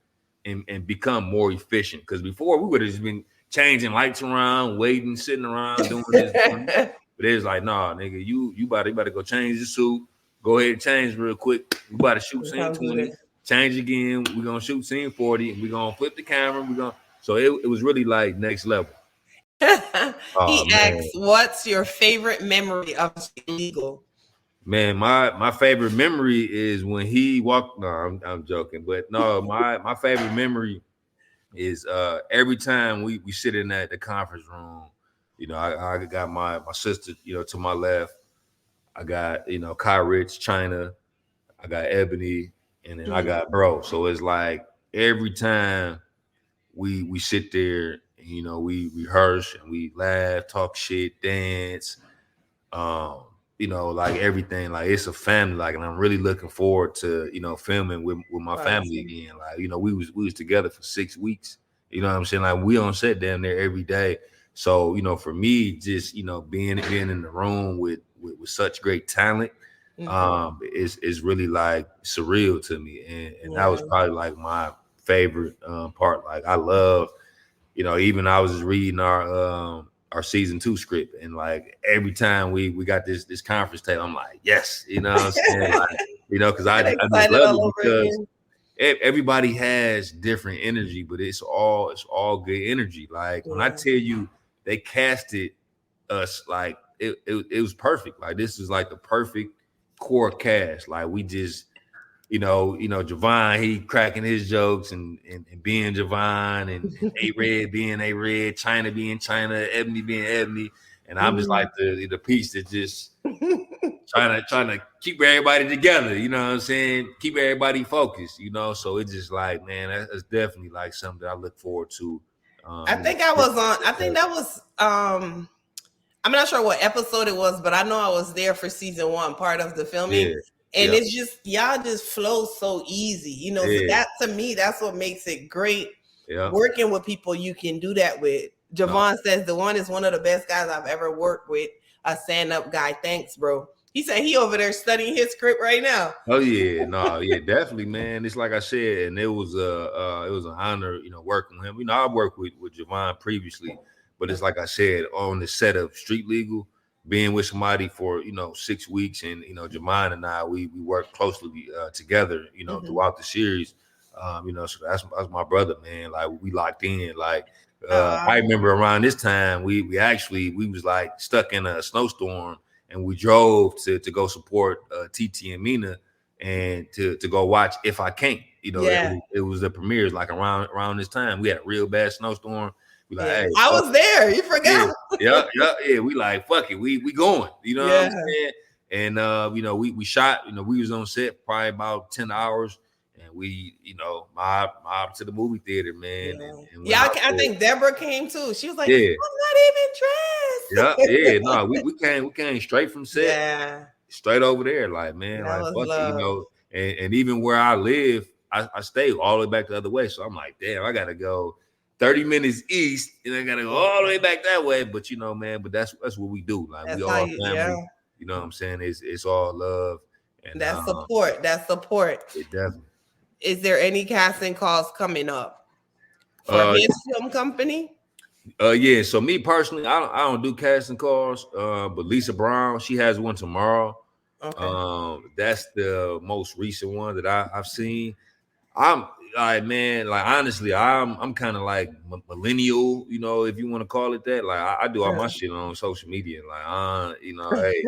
and become more efficient. Because before we would have just been changing lights around, waiting, sitting around, doing this. But it's like, nah, nigga, you about to go change the suit. Go ahead and change real quick. We about to shoot scene 20, change again. We're gonna shoot scene 40, and we're gonna flip the camera. So it was really like next level. Oh He man. asks, "What's your favorite memory of Illegal?" Man, my favorite memory is when he walked. No, I'm joking, but no, my favorite memory is every time we sit in the conference room. I got my sister, to my left. I got Kai Rich, China. I got Ebony, and then I Mhm. got Bro. So it's like every time we sit there, we rehearse and we laugh, talk shit, dance. Like everything, like it's a family, like, and I'm really looking forward to, filming with my family Awesome. again. Like, we was together for 6 weeks. You know what I'm saying? Like, we on set down there every day. So, for me, just, being in the room with such great talent, Mhm. is really like surreal to me. And that Yeah. was probably like my favorite part. Like, I love, even I was just reading our season 2 script, and like every time we got this conference table, I'm like, yes, what I'm saying, like, because I Get just excited love all it over because again. everybody has different energy, but it's all good energy. Like, when I Yeah. tell you they casted us, like it was perfect. Like, this is like the perfect core cast. Like, we just Javon, he cracking his jokes and being Javon, and A-Red being A-Red, China being China, Ebony being Ebony. And I'm just like the piece that just trying to keep everybody together, you know what I'm saying? Keep everybody focused, So it's just like, man, that's definitely like something that I look forward to. I think I was on. I think that was. I'm not sure what episode it was, but I know I was there for season 1, part of the filming. Yeah. And Yeah. it's just, y'all just flow so easy, So Yeah. that, to me, that's what makes it great. Yeah. Working with people you can do that with. Javon says DeJuan is one of the best guys I've ever worked with. A stand-up guy. Thanks, bro. He said he over there studying his script right now. Oh yeah, no, yeah, definitely, man. It's like I said, and it was an honor, working with him. I worked with Javon previously, But it's like I said, on the set of Street Legal, being with somebody for 6 weeks, and Jermaine and I, we work closely together, throughout the series. So that's my brother, man. Like, we locked in. Like, I remember around this time, we was like stuck in a snowstorm, and we drove to go support TT and Mina, and to go watch If I Can't. It was the premieres, like around this time. We had a real bad snowstorm. We like, hey, I was there. You forgot. Yeah. We like, fuck it, we going. You know what I'm saying? And we shot. We was on set probably about 10 hours, and we mob to the movie theater, man. And I think Deborah came too. She was like, I'm not even dressed. No, we came straight from set, straight over there. Like, man, that like, fuck it, and even where I live, I stay all the way back the other way. So I'm like, damn, I gotta go 30 minutes east, and I gotta go all the way back that way. But man, but that's what we do. Like, we all family. You know what I'm saying? It's all love. And that support. It definitely. Is there any casting calls coming up for his film company? Yeah. So me personally, I don't do casting calls. But Lisa Brown, she has one tomorrow. Okay. That's the most recent one that I've seen. I'm like, man, like, honestly, I'm kind of like millennial, if you want to call it that. Like, I do all my shit on social media. Like, hey,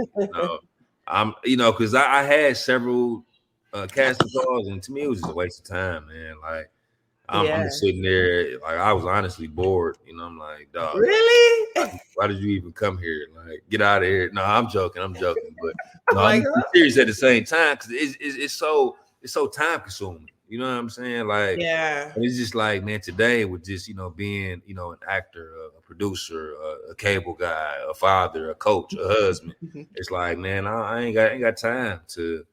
I'm, because I had several casting calls, and to me it was just a waste of time, man. Like, I'm just sitting there, like, I was honestly bored. I'm like, dog, really? Why did you even come here? Like, get out of here. No, I'm joking, but no, I'm serious at the same time, because it's so time consuming. You know what I'm saying? Like, it's just like, man, today with just, being, an actor, a producer, a cable guy, a father, a coach, a husband. It's like, man, I ain't got time to,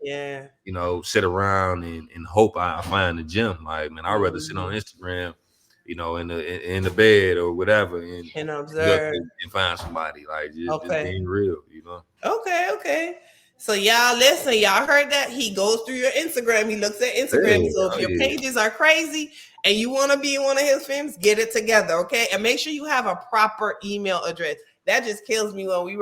sit around and hope I find the gym. Like, man, I'd rather sit on Instagram, in the bed or whatever, and observe and find somebody. Like, just being real, Okay. So y'all listen, y'all heard that? He goes through your Instagram. He looks at Instagram. So if your pages are crazy and you want to be in one of his films, get it together, okay? And make sure you have a proper email address. That just kills me when we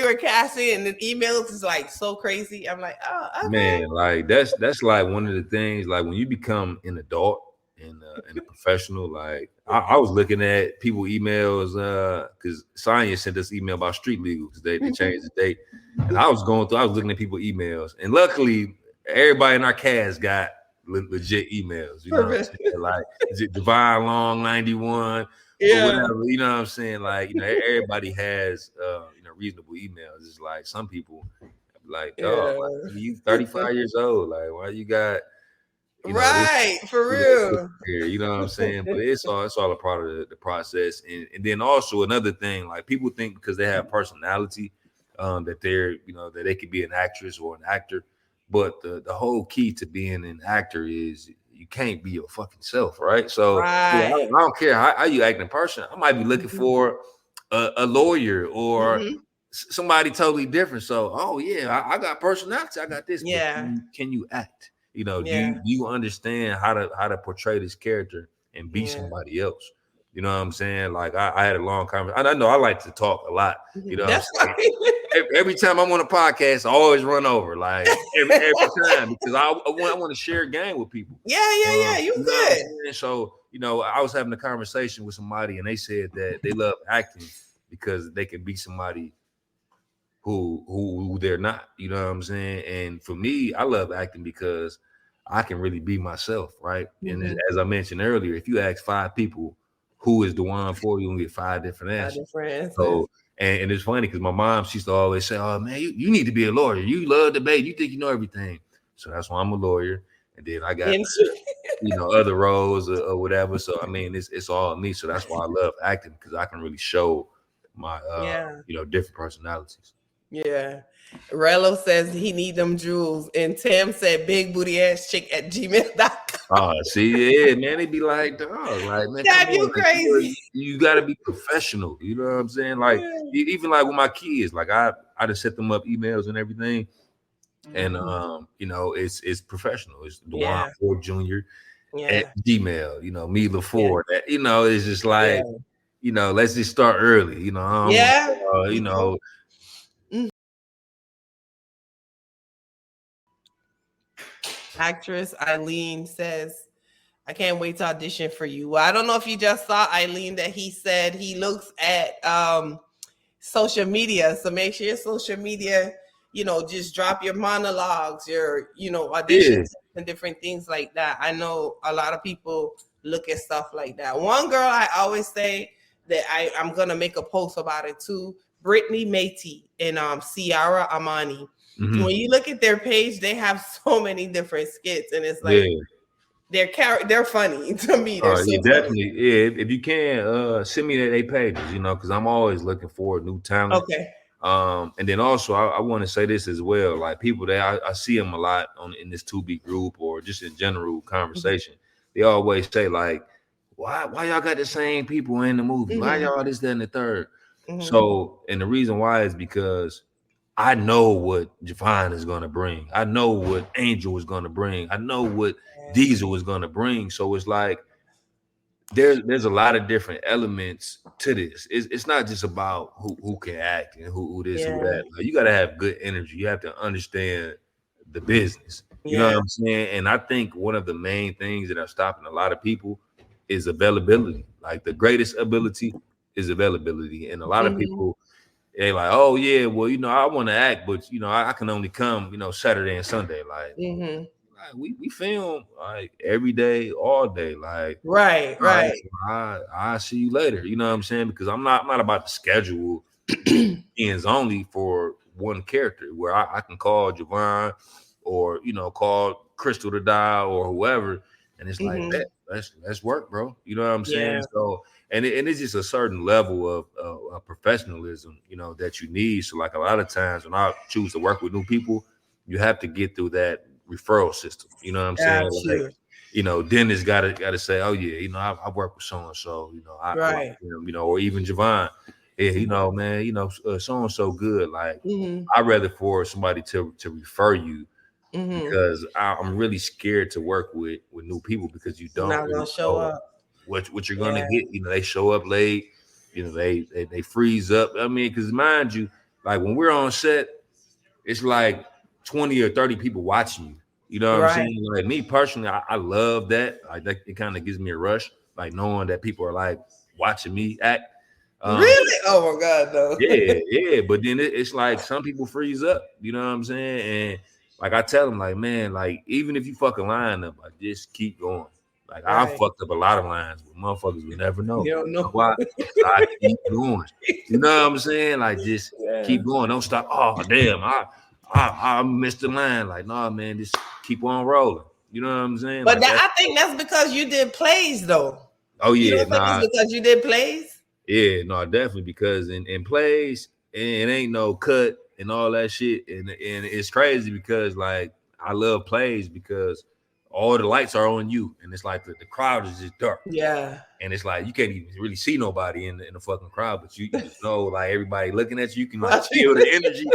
were casting, and the emails is like so crazy. I'm like, oh, okay. Man, like, that's like one of the things, like, when you become an adult and a professional, like, I was looking at people emails, because Sonya sent us email about Street Legal, because they changed the date. And I was looking at people emails, and luckily everybody in our cast got legit emails. You know what I'm saying? Like, is it Divine Long 91 or whatever? You know what I'm saying? Like, everybody has reasonable emails. It's like some people like, oh, like, you 35 years old. Like, why you got for real? You know what I'm saying? But it's all a part of the process. And then also another thing, like, people think because they have personality, that they're, that they could be an actress or an actor. But the whole key to being an actor is you can't be your fucking self, right? So I don't care how you act in person. I might be looking for a lawyer or somebody totally different. So, I got personality. I got this. Yeah. But can you act? Do you understand how to portray this character and be somebody else? You know what I'm saying? Like, I had a long conversation. I know I like to talk a lot. That's what I'm saying? Every time I'm on a podcast, I always run over, like, every time, because I want to share a game with people. Yeah. You good. And so, I was having a conversation with somebody, and they said that they love acting because they can be somebody who they're not. You know what I'm saying? And for me, I love acting because I can really be myself, right? And as I mentioned earlier, if you ask 5 people who is DeJuan Ford, you're gonna get 5 different answers. So, and it's funny because my mom, she used to always say, "Oh man, you need to be a lawyer. You love debate. You think you know everything." So that's why I'm a lawyer. And then I got other roles or whatever. So I mean, it's all me. So that's why I love acting, because I can really show my different personalities. Yeah. Rello says he need them jewels, and Tim said big booty ass chick at gmail.com. Oh, see, man, they be like, dog, like, man, that you crazy. You gotta be professional. You know what I'm saying? Like, even like with my kids, like I just set them up emails and everything, and it's professional. It's DeJuan Ford Jr. at Gmail. Mila Ford. It's just like. let's just start early. Yeah. You know, Actress Eileen says, I can't wait to audition for you. Well, I don't know if you just saw Eileen that he said he looks at social media. So make sure your social media, just drop your monologues, your, yeah, auditions and different things like that. I know a lot of people look at stuff like that. One girl I always say that I'm gonna make a post about it too, Brittany Matey and Ciara Amani. mhm, When you look at their page, they have so many different skits, and it's like yeah. they're funny to me. They're so Yeah, funny. definitely. Yeah, if you can, send me their pages, because I'm always looking for new talent. Okay. And then also I want to say this as well, like people that I see them a lot in this 2B group or just in general conversation. They always say like, why y'all got the same people in the movie? Why y'all this, that, and the third? So, and the reason why is because I know what Javon is going to bring. I know what Angel is going to bring. I know what Diesel is going to bring. So it's like there's a lot of different elements to this. It's not just about who can act and who this who that. Like, you got to have good energy. You have to understand the business. You know what I'm saying? And I think one of the main things that are stopping a lot of people is availability. Like the greatest ability is availability, and a lot of people they like, oh yeah, well I want to act, but I can only come Saturday and Sunday. Like we film like every day, all day. Like Right. I see you later. You know what I'm saying? Because I'm not about to schedule ends only for one character where I can call Javon or call Crystal to die or whoever, and it's like that. Let's work, bro. You know what I'm saying? So and it's just a certain level of professionalism, that you need. So like a lot of times when I choose to work with new people, you have to get through that referral system. You know what I'm saying? Like, Dennis gotta say, oh yeah, I work with so and so, I like him, or even Javon. Yeah, man, so and so good. Like I'd rather for somebody to refer you because I'm really scared to work with new people because you don't really know what you're gonna get. They show up late, they freeze up. I mean, because mind you, like when we're on set, it's like 20 or 30 people watching you. You know what I'm saying? Like me personally, I love that. Like that, it kind of gives me a rush, like knowing that people are like watching me act. Really? Oh my God, though. Yeah. But then it's like some people freeze up. You know what I'm saying? And like I tell them, like, man, like even if you fucking line up, like just keep going. Like I fucked up a lot of lines, but motherfuckers will never know. You don't know why? I keep going. You know what I'm saying? Like just keep going. Don't stop. Oh damn, I missed the line. Like, nah, man, just keep on rolling. You know what I'm saying? But like I think that's because you did plays, though. Oh yeah, you don't think it's because you did plays? Yeah, no, definitely because in plays it ain't no cut and all that shit, and it's crazy because like I love plays because all the lights are on you, and it's like the crowd is just dark. Yeah. And it's like you can't even really see nobody in the fucking crowd, but you just know like everybody looking at you. You can like feel the energy,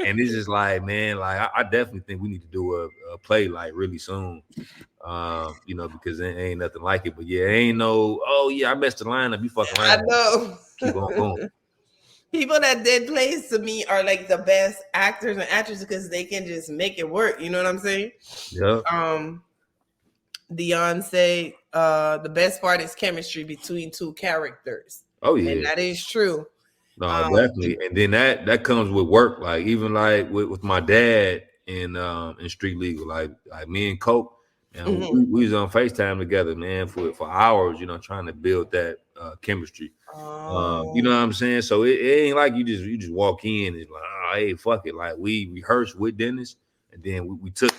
and it's just like, man, like I definitely think we need to do a play like really soon, because there ain't nothing like it. But yeah, ain't no, oh yeah, I messed the lineup. You fucking line. I know. Keep on going. People that did plays to me are like the best actors and actresses because they can just make it work. You know what I'm saying? Yeah. DeJuan say the best part is chemistry between two characters. Oh yeah, and that is true. No, definitely. And then that comes with work. Like even like with my dad in Street Legal, like me and Coke, and we was on FaceTime together, man, for hours, trying to build that chemistry. You know what I'm saying? So it ain't like you just walk in and like, oh, hey, fuck it. Like we rehearsed with Dennis, and then we took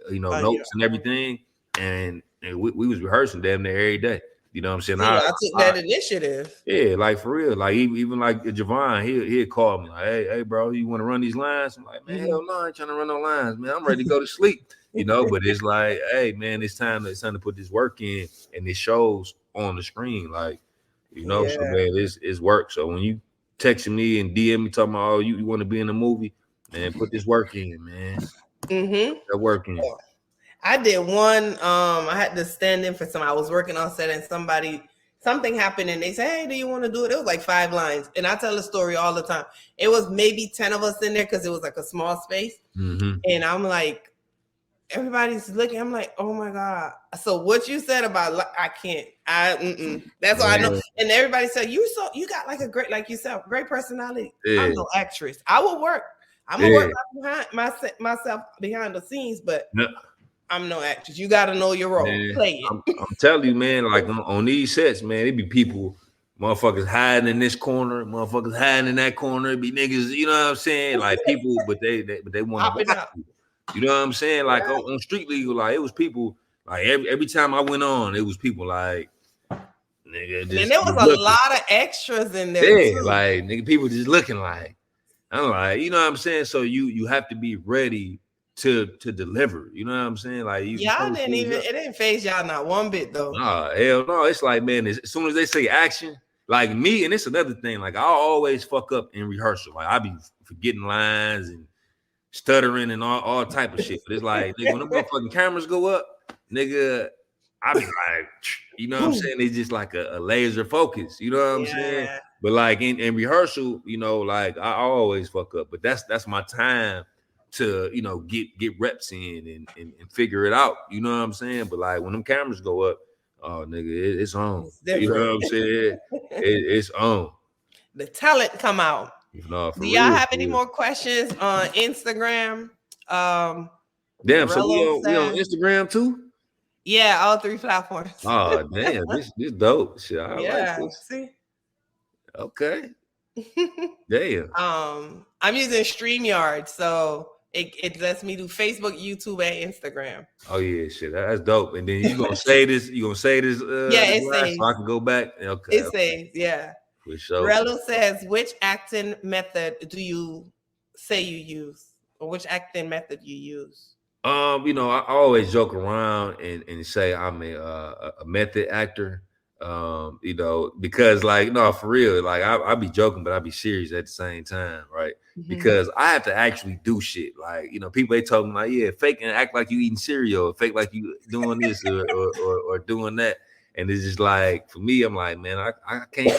notes and everything, and we was rehearsing damn near every day. You know what I'm saying? I took that initiative. Yeah, like for real. Like even like Javon, he'll call me like, hey, bro, you want to run these lines? I'm like, man, hell no, I ain't trying to run no lines, man. I'm ready to go to sleep. But it's like, hey, man, it's time to put this work in, and it shows on the screen, like, so man, it's work. So when you texting me and DM me talking about, oh, you want to be in the movie, man, put this work in, man. That work in. I did one. I had to stand in for some. I was working on set, and somebody something happened and they say, hey, do you want to do it? It was like 5 lines. And I tell the story all the time. It was maybe 10 of us in there because it was like a small space. Mm-hmm. And I'm like, everybody's looking. I'm like, oh my God. So what you said about, I can't, that's all I know. And everybody said, you got like a great, like you said, great personality. Yeah. I'm no actress. I will work. I'm going to work behind myself behind the scenes, but I'm no actress. You got to know your role. Man, Play it. I'm telling you, man, like on these sets, man, it be people, motherfuckers hiding in this corner, motherfuckers hiding in that corner. It be niggas, you know what I'm saying? Like people, but they want to watch you. You know what I'm saying? Like on Street Legal, like it was people, like every time I went on, it was people like, nigga. And there was a lot of extras in there. Yeah, too. Like nigga, people just looking like, I'm like, you know what I'm saying? So you have to be ready to deliver. You know what I'm saying? Like y'all didn't even, it didn't phase y'all not one bit though. Nah, hell no. It's like, man, as soon as they say action, like me, and it's another thing, like I always fuck up in rehearsal. Like I be forgetting lines and stuttering and all type of shit. But it's like, nigga, when the motherfucking cameras go up, nigga, I be like, you know what I'm saying? It's just like a laser focus. You know what I'm saying? But like in rehearsal, you know, like I always fuck up. But that's my time to, you know, get reps in and figure it out. You know what I'm saying? But like when them cameras go up, oh nigga, it's on. You know what I'm saying? It's on. The talent come out. No, do y'all have any more questions on Instagram? Damn, so we on Instagram too? Yeah, all 3 platforms. Oh damn, this dope shit. I like this. See? Okay. Damn. I'm using StreamYard, so it lets me do Facebook, YouTube, and Instagram. Oh yeah, shit. That's dope. And then you gonna say this, it says. So I can go back. Okay. It says, yeah. For sure. Rello says, which acting method do you say you use? Or which acting method you use? You know, I always joke around and say I'm a method actor. You know, because like, no, for real, like I be joking, but I be serious at the same time, right? Mm-hmm. Because I have to actually do shit. Like, you know, people they talking like, yeah, fake and act like you eating cereal, fake like you doing this or doing that. And it's just like, for me, I'm like, man, I can't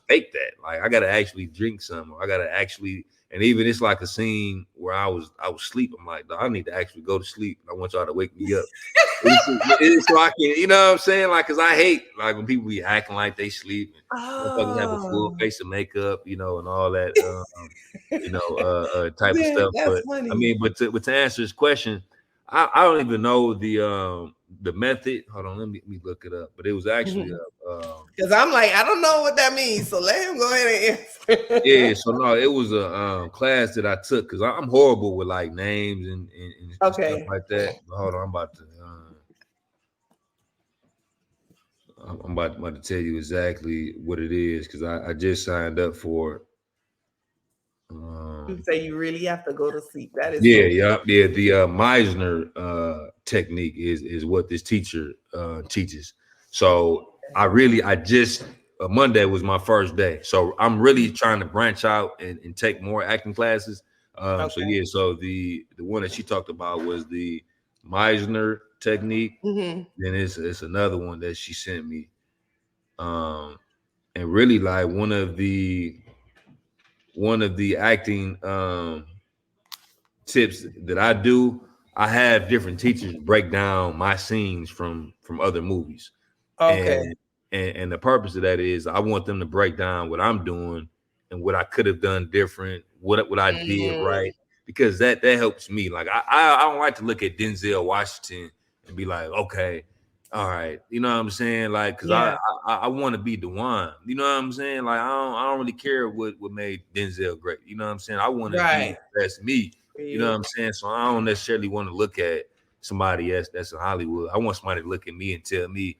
fake that. Like, I gotta actually drink some. I gotta actually, and even it's like a scene where I was asleep. I'm like, I need to actually go to sleep. I want y'all to wake me up. it's so I can, you know what I'm saying? Like, cause I hate like when people be acting like they sleep and motherfuckers have a full face of makeup, you know, and all that, you know, type of stuff. But funny. I mean, but to answer this question, I don't even know the method. Hold on, let me look it up. But it was actually because I'm like, I don't know what that means. So let him go ahead and answer. Yeah, so no, it was a class that I took because I'm horrible with like names and stuff like that. But hold on, I'm about to tell you exactly what it is because I just signed up for it. You say you really have to go to sleep. That is yeah. The Meisner technique is what this teacher teaches. So I just Monday was my first day, so I'm really trying to branch out and take more acting classes. So the one that she talked about was the Meisner technique. Mm-hmm. Then it's another one that she sent me, and really like one of the acting tips that I do, I have different teachers break down my scenes from other movies. Okay. And the purpose of that is I want them to break down what I'm doing and what I could have done different, what I did right, because that helps me. Like I don't like to look at Denzel Washington and be like, okay, all right, you know what I'm saying? Like, cause I want to be DeJuan. You know what I'm saying? Like, I don't really care what made Denzel great. You know what I'm saying? I want to be that's me. You know what I'm saying? So I don't necessarily want to look at somebody else that's in Hollywood. I want somebody to look at me and tell me,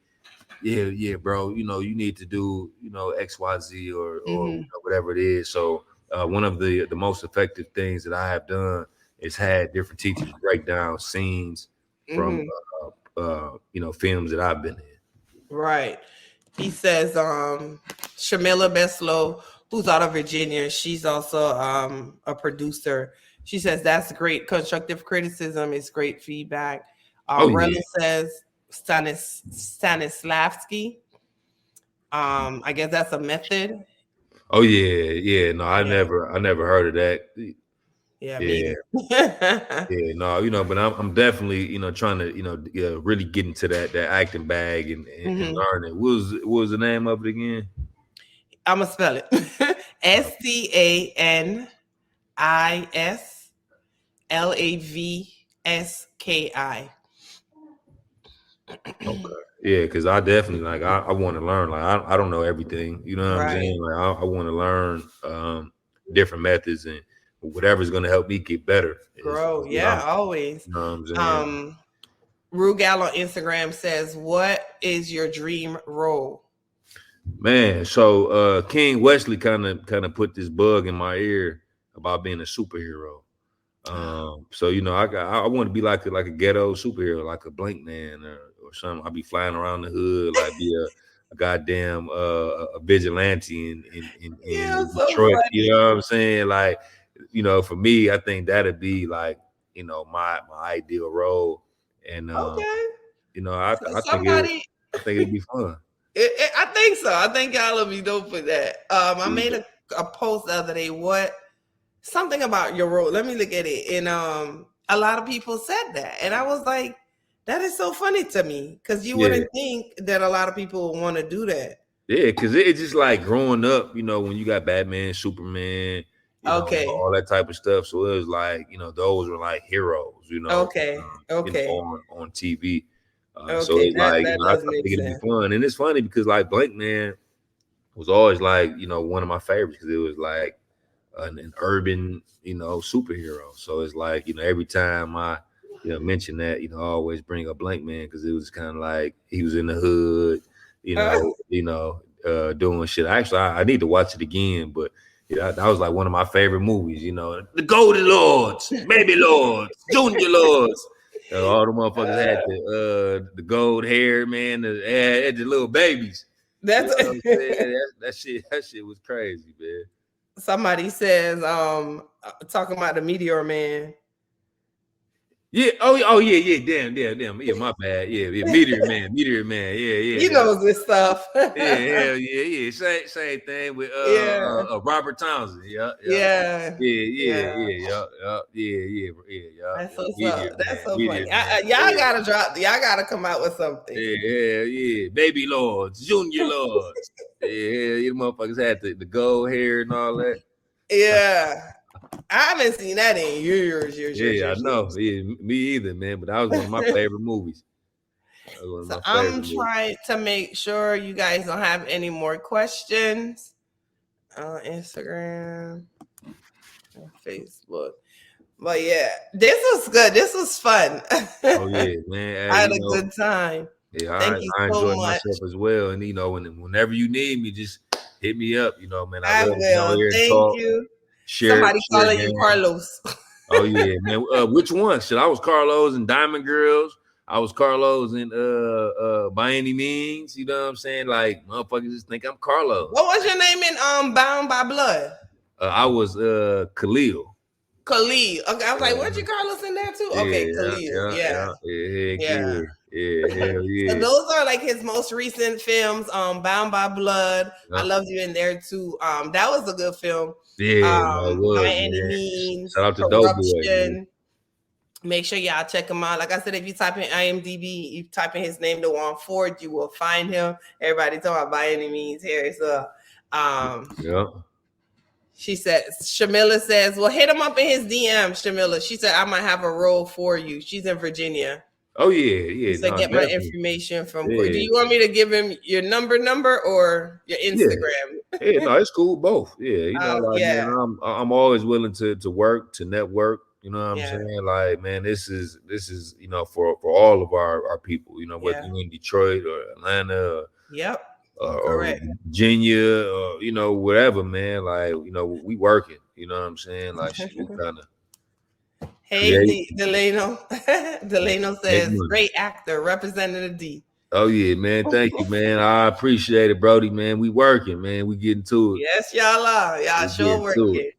yeah, bro, you know, you need to do, you know, XYZ or you know, whatever it is. So one of the most effective things that I have done is had different teachers break down scenes from you know, films that I've been in. Right. He says Shamila Beslow, who's out of Virginia, she's also a producer. She says that's great. Constructive criticism is great feedback. Rella says Stanislavski. I guess that's a method. Oh yeah. No, I Yeah. never heard of that. Yeah, Yeah. me either. Yeah, no, but I'm definitely, trying to, really get into that acting bag and Mhm. learn it. What was the name of it again? I'm gonna spell it. STANISLAVSKI. Okay. Yeah, because I definitely I want to learn. Like I don't know everything. You know what I'm Right. saying? Like I want to learn different methods and whatever's gonna help me get better Grow. is what Yeah, always. you know what I'm saying? Um, Rugal on Instagram says, "What is your dream role?" Man, so King Wesley kind of put this bug in my ear about being a superhero. So I want to be like a ghetto superhero, like a Blank Man or something. I'll be flying around the hood, like be a goddamn a vigilante Yeah, in so Detroit. You funny. know what I'm saying? Like, for me, I think that'd be like, my ideal role. And Okay. So I think somebody, it'd be fun. I think so. I think y'all will be dope for that. I made a post the other day. What something about your role? Let me look at it. And a lot of people said that, and I was like, that is so funny to me because you Yeah. wouldn't think that a lot of people want to do that. Yeah, because it's just like growing up, when you got Batman, Superman, Okay. all that type of stuff. So it was like, those were like heroes, Okay. Okay. on TV. So Okay. it's like, That I does think make it'd be sense. fun. And it's funny because like Blank Man was always like, one of my favorites because it was like an urban, superhero. So it's like, every time I, mention that, I always bring up Blank Man because it was kind of like he was in the hood, doing shit. Actually, I need to watch it again, but that was like one of my favorite movies. The Golden Lords, Baby Lords, Junior Lords. All the motherfuckers had the gold hair, man. Had the little babies. You That's know what I'm saying? That shit was crazy, man. somebody says, talking about the Meteor Man. Yeah. Oh yeah. Damn. Yeah, my bad. Yeah. Meteor Man. Yeah. He knows this stuff. Yeah. Hell yeah. Same thing with Yeah. Robert Townsend. Yeah. Yeah. That's so Meteor that's Man. so funny. Meteor Man. Y'all gotta come out with something. Yeah. Baby Lords, Junior Lords. Yeah, you motherfuckers had the gold hair and all that. Yeah. I haven't seen that in years. Yeah, I know. Yeah, me either, man. But that was one of my favorite movies. So I'm trying to make sure you guys don't have any more questions on Instagram and Facebook. But yeah, this was good. This was fun. Oh yeah, man. I had a good time. Yeah, Thank you I so enjoyed much. myself as well. And whenever you need me, just hit me up. Man. I love to get on will. here and Thank talk. you. Share, Somebody calling you game. Carlos. Oh yeah, man. Which one? Shit, I was Carlos and Diamond Girls. I was Carlos and By Any Means. You know what I'm saying? Like motherfuckers just think I'm Carlos. What was your name in Bound by Blood? I was Khalil. Khalil. Okay, I was like, weren't you Carlos in there too? Okay, Khalil. Yeah. Hell yeah. So those are like his most recent films. Bound by Blood. I loved you in there too. That was a good film. Yeah, it was, By Any Means. Shout out to Dope Boy. Corruption. Make sure y'all check him out. Like I said, if you type in IMDb, you type in his name, DeJuan Ford, you will find him. Everybody talking about By Any Means here. So she said, Shamila says, well, hit him up in his DM, Shamila. She said, I might have a role for you. She's in Virginia. Oh yeah. So get my information from. Do you want me to give him your number or your Instagram? Yeah, no, it's cool. Both. Yeah, man, I'm always willing to work, to network. You know what I'm saying? Like, man, this is for all of our people. Whether you're in Detroit or Atlanta. Or Virginia, or whatever, man. Like, we working. You know what I'm saying? Like, shit, we kind of. Hey, Delano. Delano says, great actor, Representative D. Oh, yeah, man. Thank you, man. I appreciate it, Brody, man. We working, man. We getting to it. Yes, y'all are. Y'all sure working.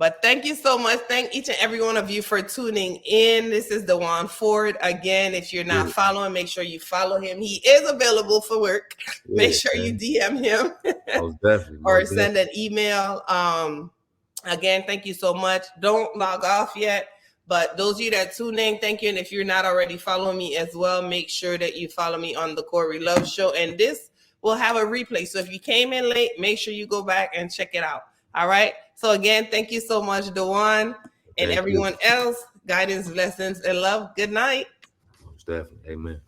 But thank you so much. Thank each and every one of you for tuning in. This is DeJuan Ford. Again, if you're not following, make sure you follow him. He is available for work. Make sure you DM him or send an email. Again, thank you so much. Don't log off yet. But those of you that tune in, thank you. And if you're not already following me as well, make sure that you follow me on the Cori Luv Show. And this will have a replay. So if you came in late, make sure you go back and check it out. All right. So again, thank you so much, DeJuan, and everyone else. Guidance, lessons, and love. Good night. Definitely. Amen.